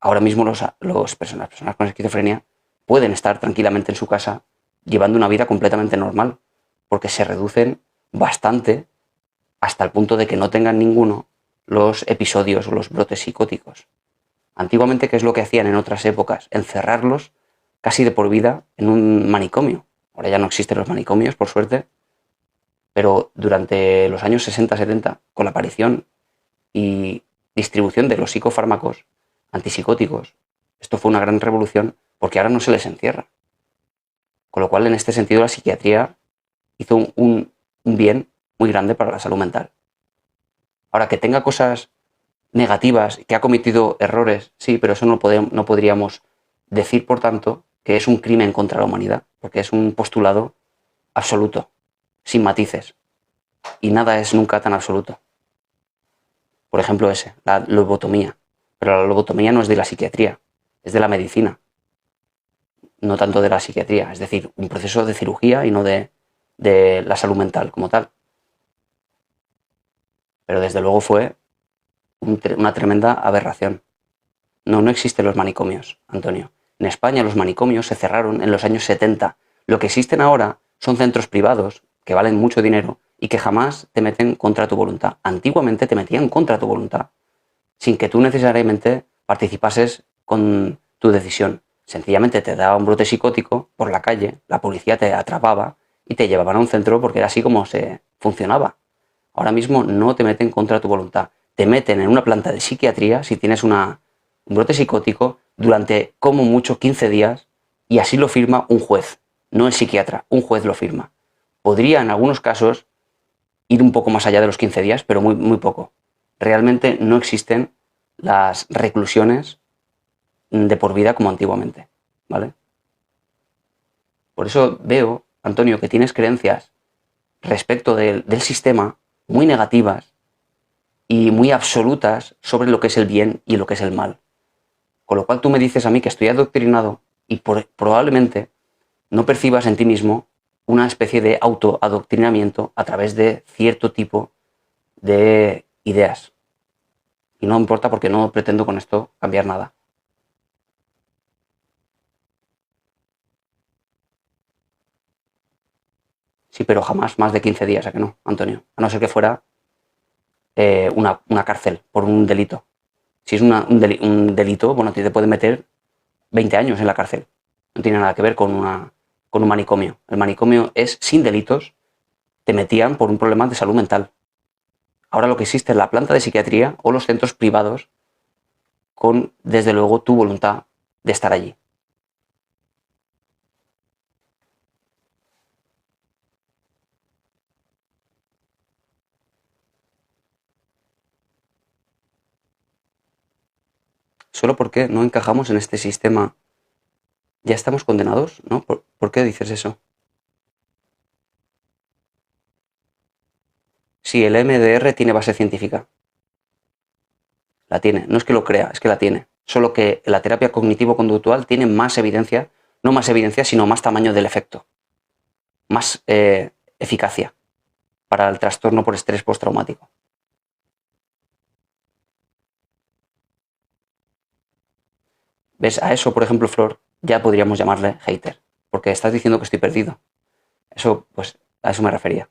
Ahora mismo las personas con esquizofrenia pueden estar tranquilamente en su casa llevando una vida completamente normal, porque se reducen bastante hasta el punto de que no tengan ninguno los episodios o los brotes psicóticos. Antiguamente, ¿qué es lo que hacían en otras épocas? Encerrarlos casi de por vida en un manicomio. Ahora ya no existen los manicomios, por suerte, pero durante los años 60-70, con la aparición y distribución de los psicofármacos antipsicóticos, esto fue una gran revolución porque ahora no se les encierra. Con lo cual, en este sentido, la psiquiatría hizo un bien muy grande para la salud mental. Ahora, que tenga cosas negativas, que ha cometido errores, sí, pero eso no podríamos decir, por tanto, que es un crimen contra la humanidad, porque es un postulado absoluto, sin matices, y nada es nunca tan absoluto. Por ejemplo la lobotomía, pero la lobotomía no es de la psiquiatría, es de la medicina, no tanto de la psiquiatría, es decir, un proceso de cirugía y no de la salud mental como tal. Pero desde luego fue una tremenda aberración. No existen los manicomios, Antonio. En España los manicomios se cerraron en los años 70. Lo que existen ahora son centros privados que valen mucho dinero y que jamás te meten contra tu voluntad. Antiguamente te metían contra tu voluntad, sin que tú necesariamente participases con tu decisión. Sencillamente te daba un brote psicótico por la calle, la policía te atrapaba y te llevaban a un centro porque era así como se funcionaba. Ahora mismo no te meten contra tu voluntad. Te meten en una planta de psiquiatría si tienes un brote psicótico durante como mucho 15 días y así lo firma un juez, no el psiquiatra, un juez lo firma. Podría en algunos casos ir un poco más allá de los 15 días, pero muy poco. Realmente no existen las reclusiones de por vida como antiguamente, ¿vale? Por eso veo, Antonio, que tienes creencias respecto del sistema muy negativas y muy absolutas sobre lo que es el bien y lo que es el mal. Con lo cual tú me dices a mí que estoy adoctrinado y probablemente no percibas en ti mismo una especie de autoadoctrinamiento a través de cierto tipo de ideas. Y no importa porque no pretendo con esto cambiar nada. Sí, pero jamás más de 15 días, ¿a que no, Antonio? A no ser que fuera una cárcel por un delito. Si es un delito, bueno, te pueden meter 20 años en la cárcel. No tiene nada que ver con un manicomio. El manicomio es sin delitos, te metían por un problema de salud mental. Ahora lo que existe es la planta de psiquiatría o los centros privados con, desde luego, tu voluntad de estar allí. Solo porque no encajamos en este sistema, ya estamos condenados, ¿no? ¿Por qué dices eso? Sí, el MDR tiene base científica. La tiene. No es que lo crea, es que la tiene. Solo que la terapia cognitivo-conductual tiene más evidencia, no más evidencia, sino más tamaño del efecto. Más eficacia para el trastorno por estrés postraumático. ¿Ves? A eso, por ejemplo, Flor, ya podríamos llamarle hater, porque estás diciendo que estoy perdido. Eso, pues, a eso me refería.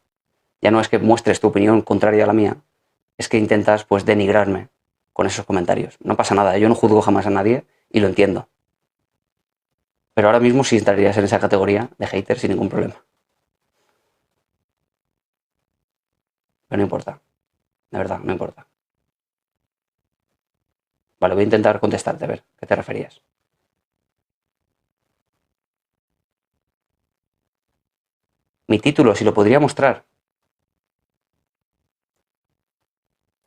Ya no es que muestres tu opinión contraria a la mía, es que intentas, pues, denigrarme con esos comentarios. No pasa nada, yo no juzgo jamás a nadie y lo entiendo. Pero ahora mismo sí entrarías en esa categoría de hater sin ningún problema. Pero no importa, de verdad, no importa. Vale, voy a intentar contestarte, a ver, ¿qué te referías? Mi título, si lo podría mostrar.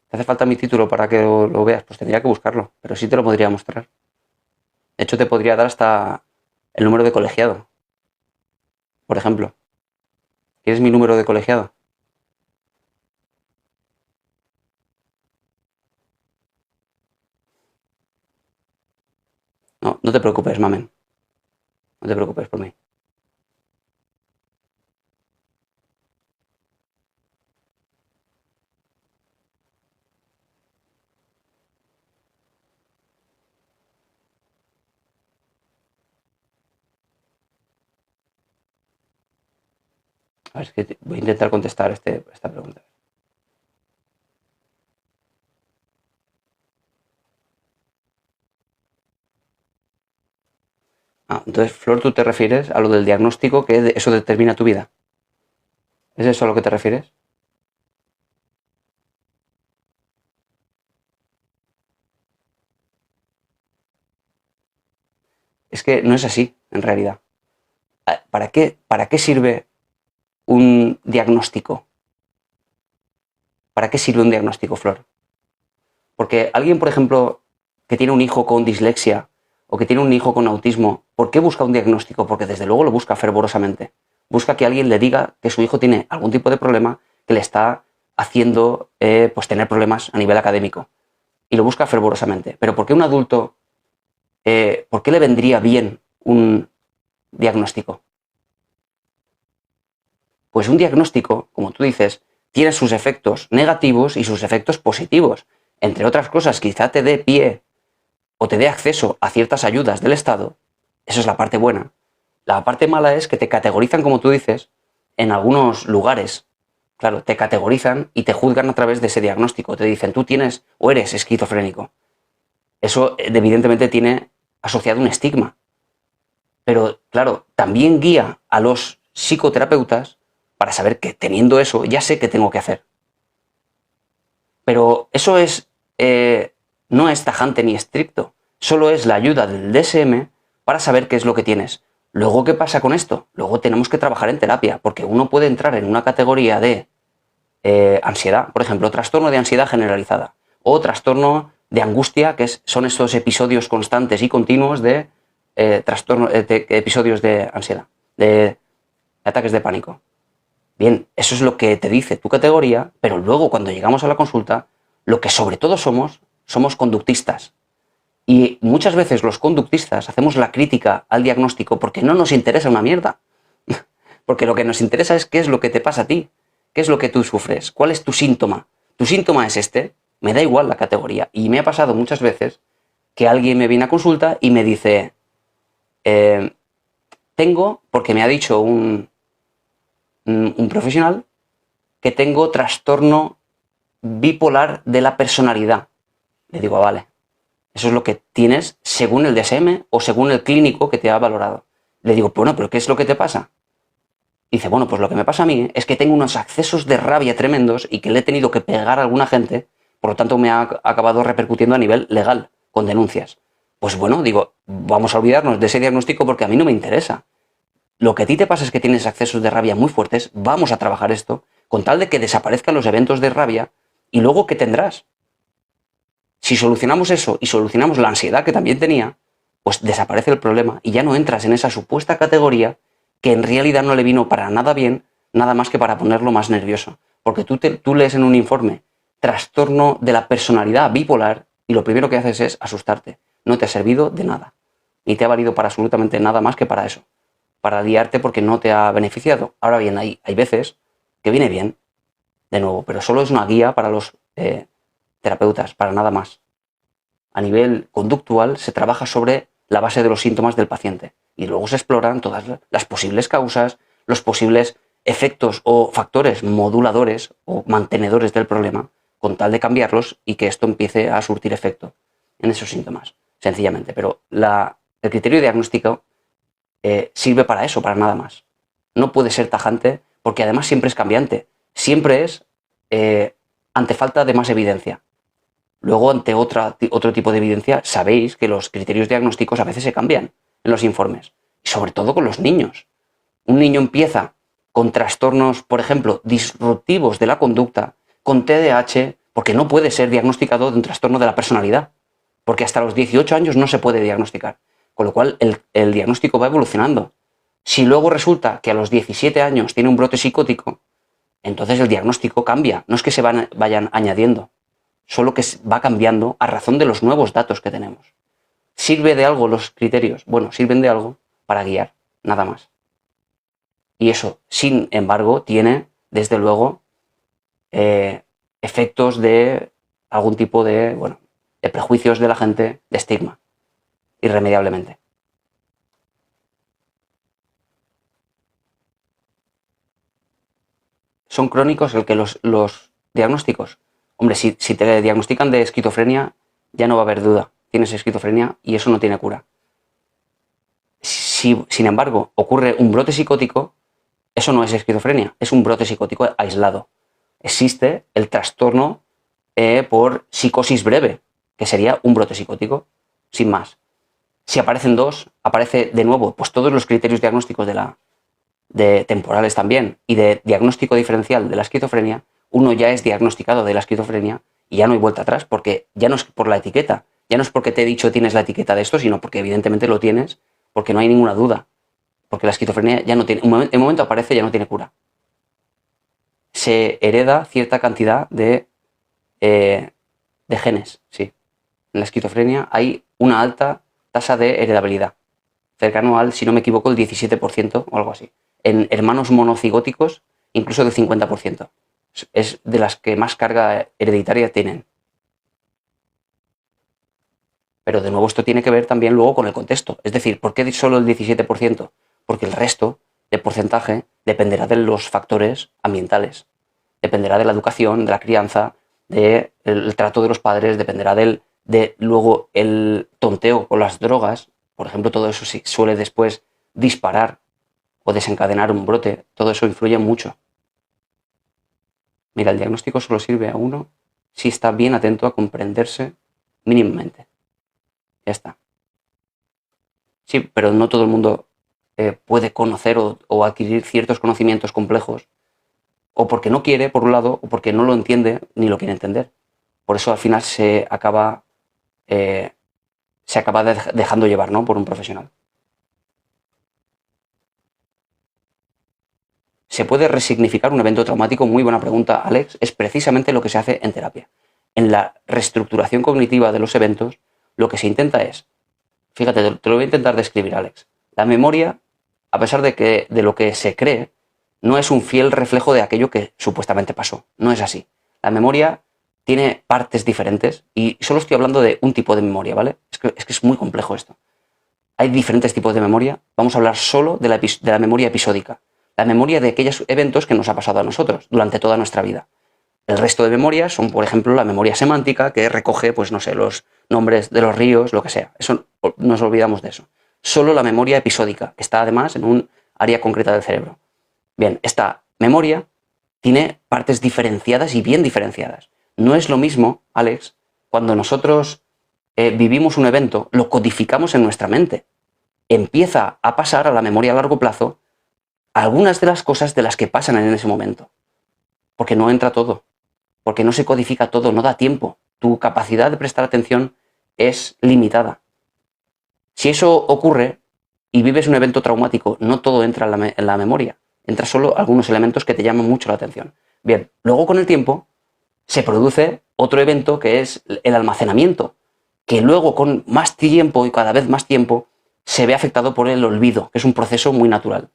¿Te hace falta mi título para que lo veas? Pues tendría que buscarlo, pero sí te lo podría mostrar. De hecho, te podría dar hasta el número de colegiado, por ejemplo. ¿Quieres mi número de colegiado? No, no te preocupes, mamen. No te preocupes por mí. A ver, es que voy a intentar contestar esta pregunta. Ah, entonces, Flor, ¿tú te refieres a lo del diagnóstico que eso determina tu vida? ¿Es eso a lo que te refieres? Es que no es así, en realidad. ¿Para qué sirve un diagnóstico? ¿Para qué sirve un diagnóstico, Flor? Porque alguien, por ejemplo, que tiene un hijo con dislexia o que tiene un hijo con autismo, ¿por qué busca un diagnóstico? Porque desde luego lo busca fervorosamente. Busca que alguien le diga que su hijo tiene algún tipo de problema que le está haciendo pues tener problemas a nivel académico. Y lo busca fervorosamente. Pero ¿por qué un adulto, por qué le vendría bien un diagnóstico? Pues un diagnóstico, como tú dices, tiene sus efectos negativos y sus efectos positivos. Entre otras cosas, quizá te dé pie o te dé acceso a ciertas ayudas del Estado. Eso es la parte buena. La parte mala es que te categorizan, como tú dices, en algunos lugares. Claro, te categorizan y te juzgan a través de ese diagnóstico. Te dicen, tú tienes o eres esquizofrénico. Eso evidentemente tiene asociado un estigma. Pero claro, también guía a los psicoterapeutas para saber que teniendo eso ya sé qué tengo que hacer. Pero eso no es tajante ni estricto. Solo es la ayuda del DSM para saber qué es lo que tienes. Luego, ¿qué pasa con esto? Luego tenemos que trabajar en terapia, porque uno puede entrar en una categoría de ansiedad, por ejemplo, trastorno de ansiedad generalizada, o trastorno de angustia, que son estos episodios constantes y continuos de episodios de ansiedad, de ataques de pánico. Bien, eso es lo que te dice tu categoría, pero luego cuando llegamos a la consulta, lo que sobre todo somos conductistas. Y muchas veces los conductistas hacemos la crítica al diagnóstico porque no nos interesa una mierda. Porque lo que nos interesa es qué es lo que te pasa a ti, qué es lo que tú sufres, cuál es tu síntoma. Tu síntoma es este, me da igual la categoría. Y me ha pasado muchas veces que alguien me viene a consulta y me dice, tengo, porque me ha dicho un profesional, que tengo trastorno bipolar de la personalidad. Le digo, vale, eso es lo que tienes según el DSM o según el clínico que te ha valorado. Le digo, bueno, pero ¿qué es lo que te pasa? Dice, bueno, pues lo que me pasa a mí es que tengo unos accesos de rabia tremendos y que le he tenido que pegar a alguna gente, por lo tanto me ha acabado repercutiendo a nivel legal, con denuncias. Pues bueno, digo, vamos a olvidarnos de ese diagnóstico porque a mí no me interesa. Lo que a ti te pasa es que tienes accesos de rabia muy fuertes, vamos a trabajar esto, con tal de que desaparezcan los eventos de rabia, y luego, ¿qué tendrás? Si solucionamos eso y solucionamos la ansiedad que también tenía, pues desaparece el problema y ya no entras en esa supuesta categoría que en realidad no le vino para nada bien, nada más que para ponerlo más nervioso. Porque tú lees en un informe trastorno de la personalidad bipolar y lo primero que haces es asustarte. No te ha servido de nada. Ni te ha valido para absolutamente nada más que para eso. Para liarte porque no te ha beneficiado. Ahora bien, hay veces que viene bien, de nuevo, pero solo es una guía para los terapeutas, para nada más. A nivel conductual se trabaja sobre la base de los síntomas del paciente y luego se exploran todas las posibles causas, los posibles efectos o factores moduladores o mantenedores del problema con tal de cambiarlos y que esto empiece a surtir efecto en esos síntomas, sencillamente. Pero el criterio diagnóstico sirve para eso, para nada más. No puede ser tajante porque además siempre es cambiante, siempre es ante falta de más evidencia. Luego, ante otro tipo de evidencia, sabéis que los criterios diagnósticos a veces se cambian en los informes, y sobre todo con los niños. Un niño empieza con trastornos, por ejemplo, disruptivos de la conducta, con TDAH, porque no puede ser diagnosticado de un trastorno de la personalidad, porque hasta los 18 años no se puede diagnosticar, con lo cual el diagnóstico va evolucionando. Si luego resulta que a los 17 años tiene un brote psicótico, entonces el diagnóstico cambia, no es que se vayan añadiendo, solo que va cambiando a razón de los nuevos datos que tenemos. ¿Sirve de algo los criterios? Bueno, sirven de algo para guiar, nada más. Y eso, sin embargo, tiene, desde luego, efectos de algún tipo de prejuicios de la gente, de estigma, irremediablemente. Son crónicos el que los diagnósticos. Hombre, si te diagnostican de esquizofrenia, ya no va a haber duda. Tienes esquizofrenia y eso no tiene cura. Si, sin embargo, ocurre un brote psicótico, eso no es esquizofrenia, es un brote psicótico aislado. Existe el trastorno por psicosis breve, que sería un brote psicótico, sin más. Si aparecen dos, aparece de nuevo pues todos los criterios diagnósticos de temporales también y de diagnóstico diferencial de la esquizofrenia. Uno ya es diagnosticado de la esquizofrenia y ya no hay vuelta atrás, porque ya no es por la etiqueta, ya no es porque te he dicho tienes la etiqueta de esto, sino porque evidentemente lo tienes, porque no hay ninguna duda, porque la esquizofrenia ya no tiene, en un momento aparece, ya no tiene cura. Se hereda cierta cantidad de genes, sí. En la esquizofrenia hay una alta tasa de heredabilidad, cercano al, si no me equivoco, el 17% o algo así. En hermanos monocigóticos, incluso del 50%. Es de las que más carga hereditaria tienen. Pero de nuevo esto tiene que ver también luego con el contexto. Es decir, ¿por qué solo el 17%? Porque el resto de porcentaje dependerá de los factores ambientales. Dependerá de la educación, de la crianza, del trato de los padres, dependerá de luego el tonteo con las drogas. Por ejemplo, todo eso sí suele después disparar o desencadenar un brote. Todo eso influye mucho. Mira, el diagnóstico solo sirve a uno si está bien atento a comprenderse mínimamente. Ya está. Sí, pero no todo el mundo puede conocer o adquirir ciertos conocimientos complejos, o porque no quiere, por un lado, o porque no lo entiende ni lo quiere entender. Por eso al final se acaba dejando llevar, ¿no?, por un profesional. ¿Se puede resignificar un evento traumático? Muy buena pregunta, Alex. Es precisamente lo que se hace en terapia. En la reestructuración cognitiva de los eventos, lo que se intenta es, fíjate, te lo voy a intentar describir, Alex. La memoria, a pesar de lo que se cree, no es un fiel reflejo de aquello que supuestamente pasó. No es así. La memoria tiene partes diferentes y solo estoy hablando de un tipo de memoria, ¿vale? Es que es muy complejo esto. Hay diferentes tipos de memoria. Vamos a hablar solo de la memoria episódica. La memoria de aquellos eventos que nos ha pasado a nosotros durante toda nuestra vida. El resto de memorias son, por ejemplo, la memoria semántica, que recoge, pues no sé, los nombres de los ríos, lo que sea. Eso nos olvidamos de eso. Solo la memoria episódica, que está además en un área concreta del cerebro. Bien, esta memoria tiene partes diferenciadas y bien diferenciadas. No es lo mismo, Alex, cuando nosotros vivimos un evento, lo codificamos en nuestra mente. Empieza a pasar a la memoria a largo plazo algunas de las cosas de las que pasan en ese momento. Porque no entra todo. Porque no se codifica todo, no da tiempo. Tu capacidad de prestar atención es limitada. Si eso ocurre y vives un evento traumático, no todo entra en la memoria. Entra solo algunos elementos que te llaman mucho la atención. Bien, luego con el tiempo se produce otro evento que es el almacenamiento, que luego con más tiempo y cada vez más tiempo se ve afectado por el olvido, que es un proceso muy natural.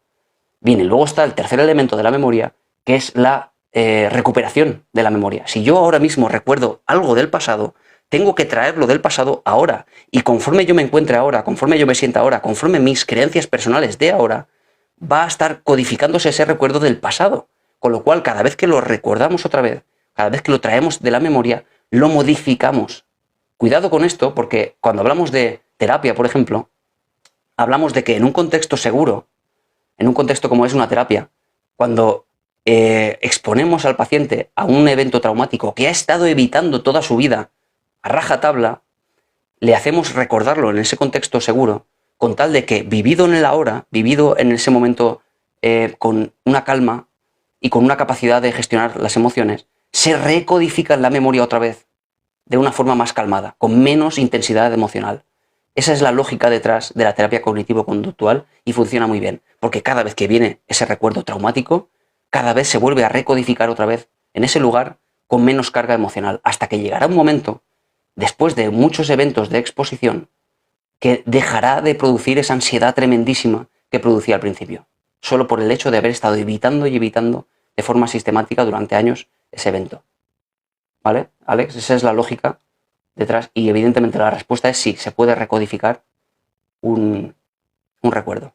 Bien, y luego está el tercer elemento de la memoria, que es la recuperación de la memoria. Si yo ahora mismo recuerdo algo del pasado, tengo que traerlo del pasado ahora. Y conforme yo me encuentre ahora, conforme yo me sienta ahora, conforme mis creencias personales de ahora, va a estar codificándose ese recuerdo del pasado. Con lo cual, cada vez que lo recordamos otra vez, cada vez que lo traemos de la memoria, lo modificamos. Cuidado con esto, porque cuando hablamos de terapia, por ejemplo, hablamos de que en un contexto seguro, en un contexto como es una terapia, cuando exponemos al paciente a un evento traumático que ha estado evitando toda su vida a rajatabla, le hacemos recordarlo en ese contexto seguro, con tal de que, vivido en el ahora, vivido en ese momento con una calma y con una capacidad de gestionar las emociones, se recodifica en la memoria otra vez de una forma más calmada, con menos intensidad emocional. Esa es la lógica detrás de la terapia cognitivo-conductual y funciona muy bien, porque cada vez que viene ese recuerdo traumático, cada vez se vuelve a recodificar otra vez en ese lugar con menos carga emocional, hasta que llegará un momento, después de muchos eventos de exposición, que dejará de producir esa ansiedad tremendísima que producía al principio, solo por el hecho de haber estado evitando y evitando de forma sistemática durante años ese evento. ¿Vale, Alex? Esa es la lógica detrás, y evidentemente la respuesta es sí, se puede recodificar un recuerdo.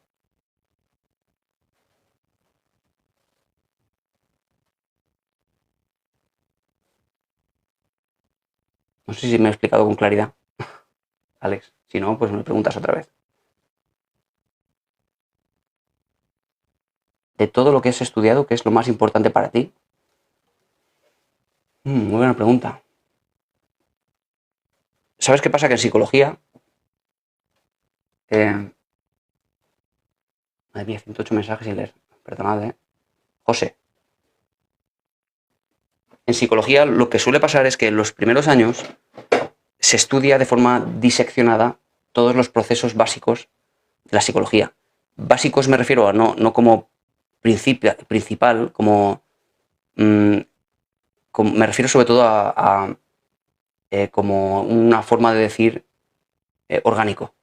No sé si me he explicado con claridad, Alex. Si no, pues me preguntas otra vez. De todo lo que has estudiado, ¿qué es lo más importante para ti? Muy buena pregunta. ¿Sabes qué pasa? Que en psicología... Madre mía, 108 mensajes sin leer. Perdonad, José. En psicología lo que suele pasar es que en los primeros años se estudia de forma diseccionada todos los procesos básicos de la psicología. Básicos me refiero a no como principal, me refiero sobre todo a como una forma de decir orgánico.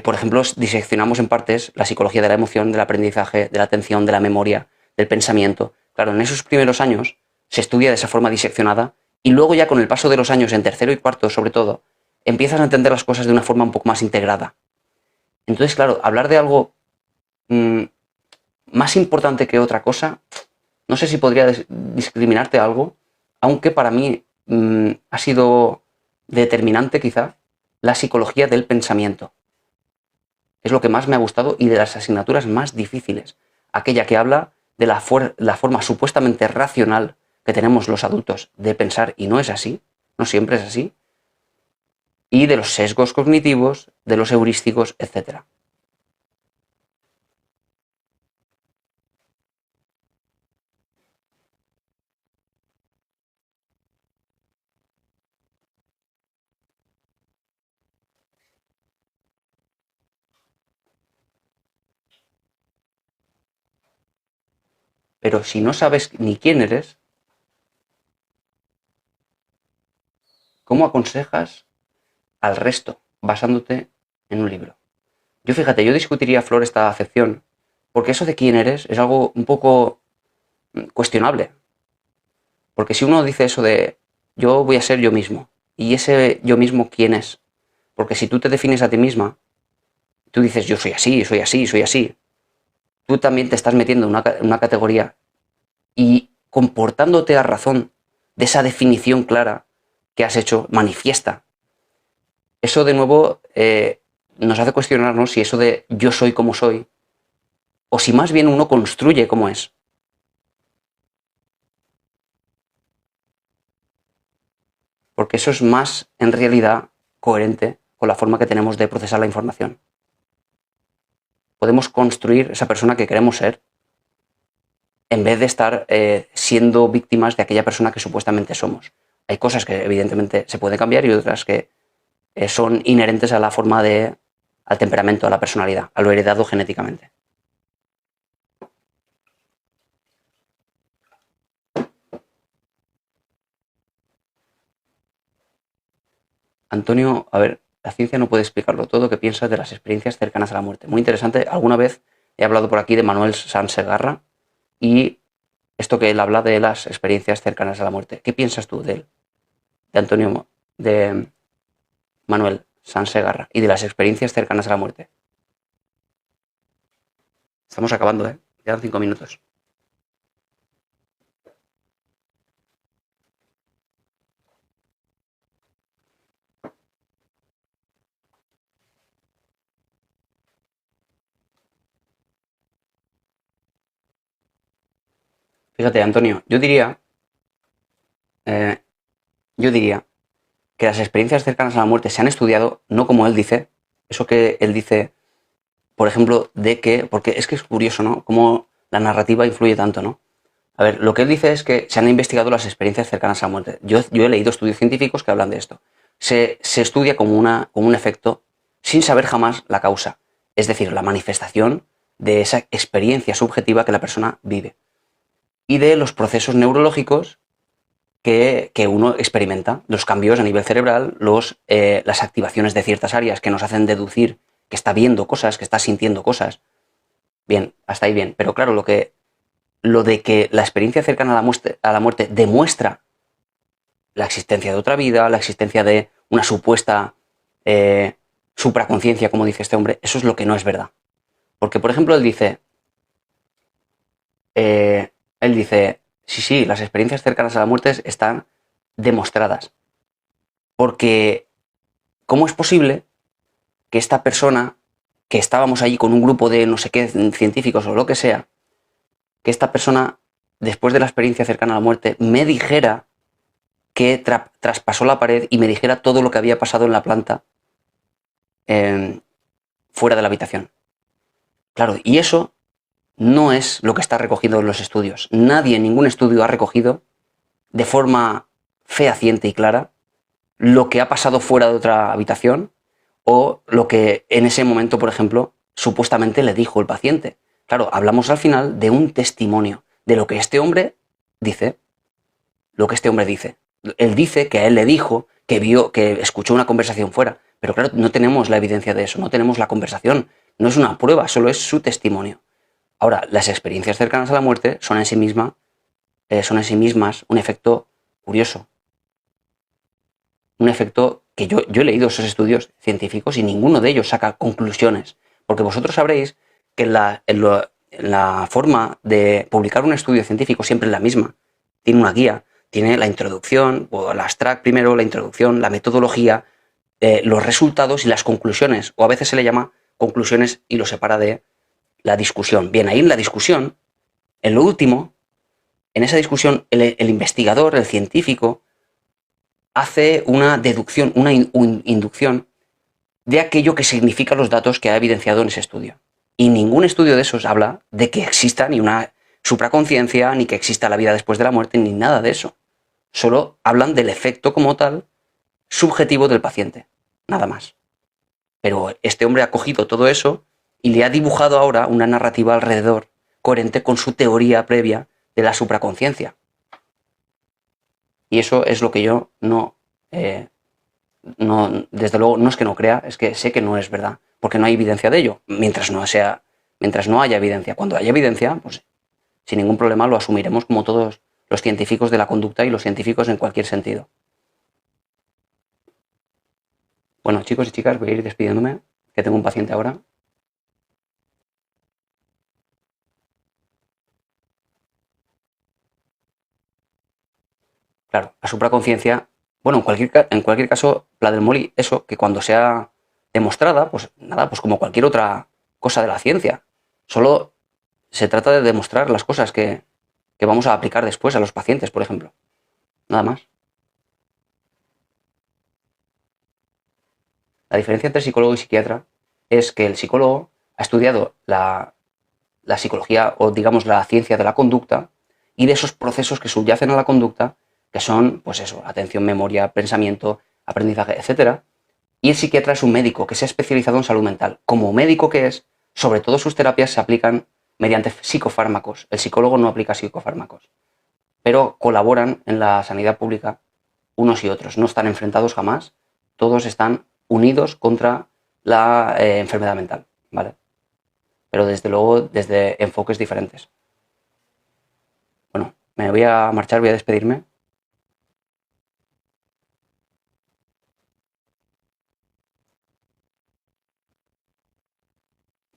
Por ejemplo, diseccionamos en partes la psicología de la emoción, del aprendizaje, de la atención, de la memoria, del pensamiento. Claro, en esos primeros años se estudia de esa forma diseccionada y luego ya con el paso de los años, en tercero y cuarto sobre todo, empiezas a entender las cosas de una forma un poco más integrada. Entonces, claro, hablar de algo más importante que otra cosa, no sé si podría discriminarte algo, aunque para mí ha sido determinante quizá la psicología del pensamiento. Es lo que más me ha gustado y de las asignaturas más difíciles. Aquella que habla de la forma supuestamente racional que tenemos los adultos de pensar, y no es así, no siempre es así, y de los sesgos cognitivos, de los heurísticos, etc. Pero si no sabes ni quién eres, ¿cómo aconsejas al resto basándote en un libro? Yo fíjate, yo discutiría, Flor, esta acepción, porque eso de quién eres es algo un poco cuestionable. Porque si uno dice eso de yo voy a ser yo mismo, y ese yo mismo, ¿quién es? Porque si tú te defines a ti misma, tú dices yo soy así, soy así, soy así, tú también te estás metiendo en una categoría y comportándote a razón de esa definición clara que has hecho manifiesta. Eso de nuevo nos hace cuestionarnos si eso de yo soy como soy, o si más bien uno construye como es. Porque eso es más, en realidad, coherente con la forma que tenemos de procesar la información. Podemos construir esa persona que queremos ser en vez de estar siendo víctimas de aquella persona que supuestamente somos. Hay cosas que evidentemente se pueden cambiar y otras que son inherentes a la forma al temperamento, a la personalidad, a lo heredado genéticamente. Antonio, a ver, la ciencia no puede explicarlo todo. ¿Qué piensas de las experiencias cercanas a la muerte? Muy interesante. Alguna vez he hablado por aquí de Manuel Sansegarra y esto que él habla de las experiencias cercanas a la muerte. ¿Qué piensas tú de él? De Antonio, de Manuel Sansegarra y de las experiencias cercanas a la muerte. Estamos acabando, ¿eh? Quedan 5 minutos. Fíjate, Antonio, eh, yo diría que las experiencias cercanas a la muerte se han estudiado, no como él dice, eso que él dice, por ejemplo, de que, porque es que es curioso, ¿no? Cómo la narrativa influye tanto, ¿no? A ver, lo que él dice es que se han investigado las experiencias cercanas a la muerte. Yo he leído estudios científicos que hablan de esto. Se estudia como un efecto sin saber jamás la causa, es decir, la manifestación de esa experiencia subjetiva que la persona vive y de los procesos neurológicos que uno experimenta, los cambios a nivel cerebral, las activaciones de ciertas áreas que nos hacen deducir que está viendo cosas, que está sintiendo cosas. Bien, hasta ahí bien. Pero claro, lo de que la experiencia cercana a la muerte demuestra la existencia de otra vida, la existencia de una supuesta supraconciencia, como dice este hombre, eso es lo que no es verdad. Porque, por ejemplo, él dice, sí, las experiencias cercanas a la muerte están demostradas. Porque, ¿cómo es posible que esta persona, que estábamos allí con un grupo de no sé qué científicos o lo que sea, que esta persona, después de la experiencia cercana a la muerte, me dijera que traspasó la pared y me dijera todo lo que había pasado en la planta fuera de la habitación? Claro, y eso no es lo que está recogido en los estudios. Nadie en ningún estudio ha recogido de forma fehaciente y clara lo que ha pasado fuera de otra habitación o lo que en ese momento, por ejemplo, supuestamente le dijo el paciente. Claro, hablamos al final de un testimonio, de lo que este hombre dice. Lo que este hombre dice. Él dice que a él le dijo que vio, que escuchó una conversación fuera. Pero claro, no tenemos la evidencia de eso, no tenemos la conversación. No es una prueba, solo es su testimonio. Ahora, las experiencias cercanas a la muerte son en sí mismas son en sí mismas un efecto curioso. Un efecto que yo he leído esos estudios científicos y ninguno de ellos saca conclusiones. Porque vosotros sabréis que la forma de publicar un estudio científico siempre es la misma. Tiene una guía, tiene la introducción, o el abstract primero, la introducción, la metodología, los resultados y las conclusiones. O a veces se le llama conclusiones y lo separa de la discusión. Bien, ahí en la discusión, en lo último, en esa discusión, el investigador, el científico, hace una deducción, una inducción de aquello que significan los datos que ha evidenciado en ese estudio. Y ningún estudio de esos habla de que exista ni una supraconciencia, ni que exista la vida después de la muerte, ni nada de eso. Solo hablan del efecto como tal subjetivo del paciente, nada más. Pero este hombre ha cogido todo eso y le ha dibujado ahora una narrativa alrededor coherente con su teoría previa de la supraconciencia. Y eso es lo que yo desde luego, no es que no crea, es que sé que no es verdad, porque no hay evidencia de ello, mientras no haya evidencia. Cuando haya evidencia, pues sin ningún problema lo asumiremos como todos los científicos de la conducta y los científicos en cualquier sentido. Bueno, chicos y chicas, voy a ir despidiéndome, que tengo un paciente ahora. Claro, la supraconciencia, bueno, en cualquier caso, la del Molly, eso, que cuando sea demostrada, pues nada, pues como cualquier otra cosa de la ciencia. Solo se trata de demostrar las cosas que vamos a aplicar después a los pacientes, por ejemplo. Nada más. La diferencia entre psicólogo y psiquiatra es que el psicólogo ha estudiado la psicología o digamos la ciencia de la conducta y de esos procesos que subyacen a la conducta, que son, pues eso, atención, memoria, pensamiento, aprendizaje, etc. Y el psiquiatra es un médico que se ha especializado en salud mental. Como médico que es, sobre todo sus terapias se aplican mediante psicofármacos. El psicólogo no aplica psicofármacos, pero colaboran en la sanidad pública unos y otros. No están enfrentados jamás, todos están unidos contra la enfermedad mental, ¿vale? Pero desde luego desde enfoques diferentes. Bueno, me voy a marchar, voy a despedirme.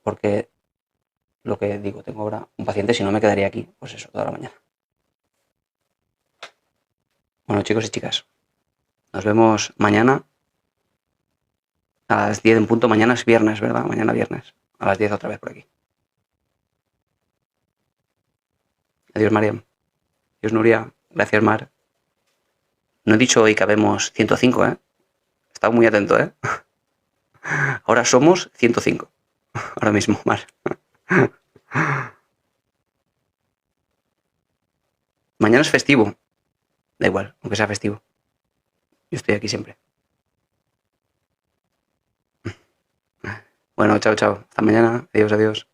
Porque lo que digo, tengo ahora un paciente, si no me quedaría aquí, pues eso, toda la mañana. Bueno, chicos y chicas, nos vemos mañana a las 10 en punto. Mañana es viernes, ¿verdad? Mañana viernes. A las 10 otra vez por aquí. Adiós, Mariam. Adiós, Nuria. Gracias, Mar. No he dicho hoy que habemos 105, ¿eh? He estado muy atento, ¿eh? Ahora somos 105. Ahora mismo, Mar. Mañana es festivo. Da igual, aunque sea festivo. Yo estoy aquí siempre. Bueno, chao, chao. Hasta mañana. Adiós, adiós.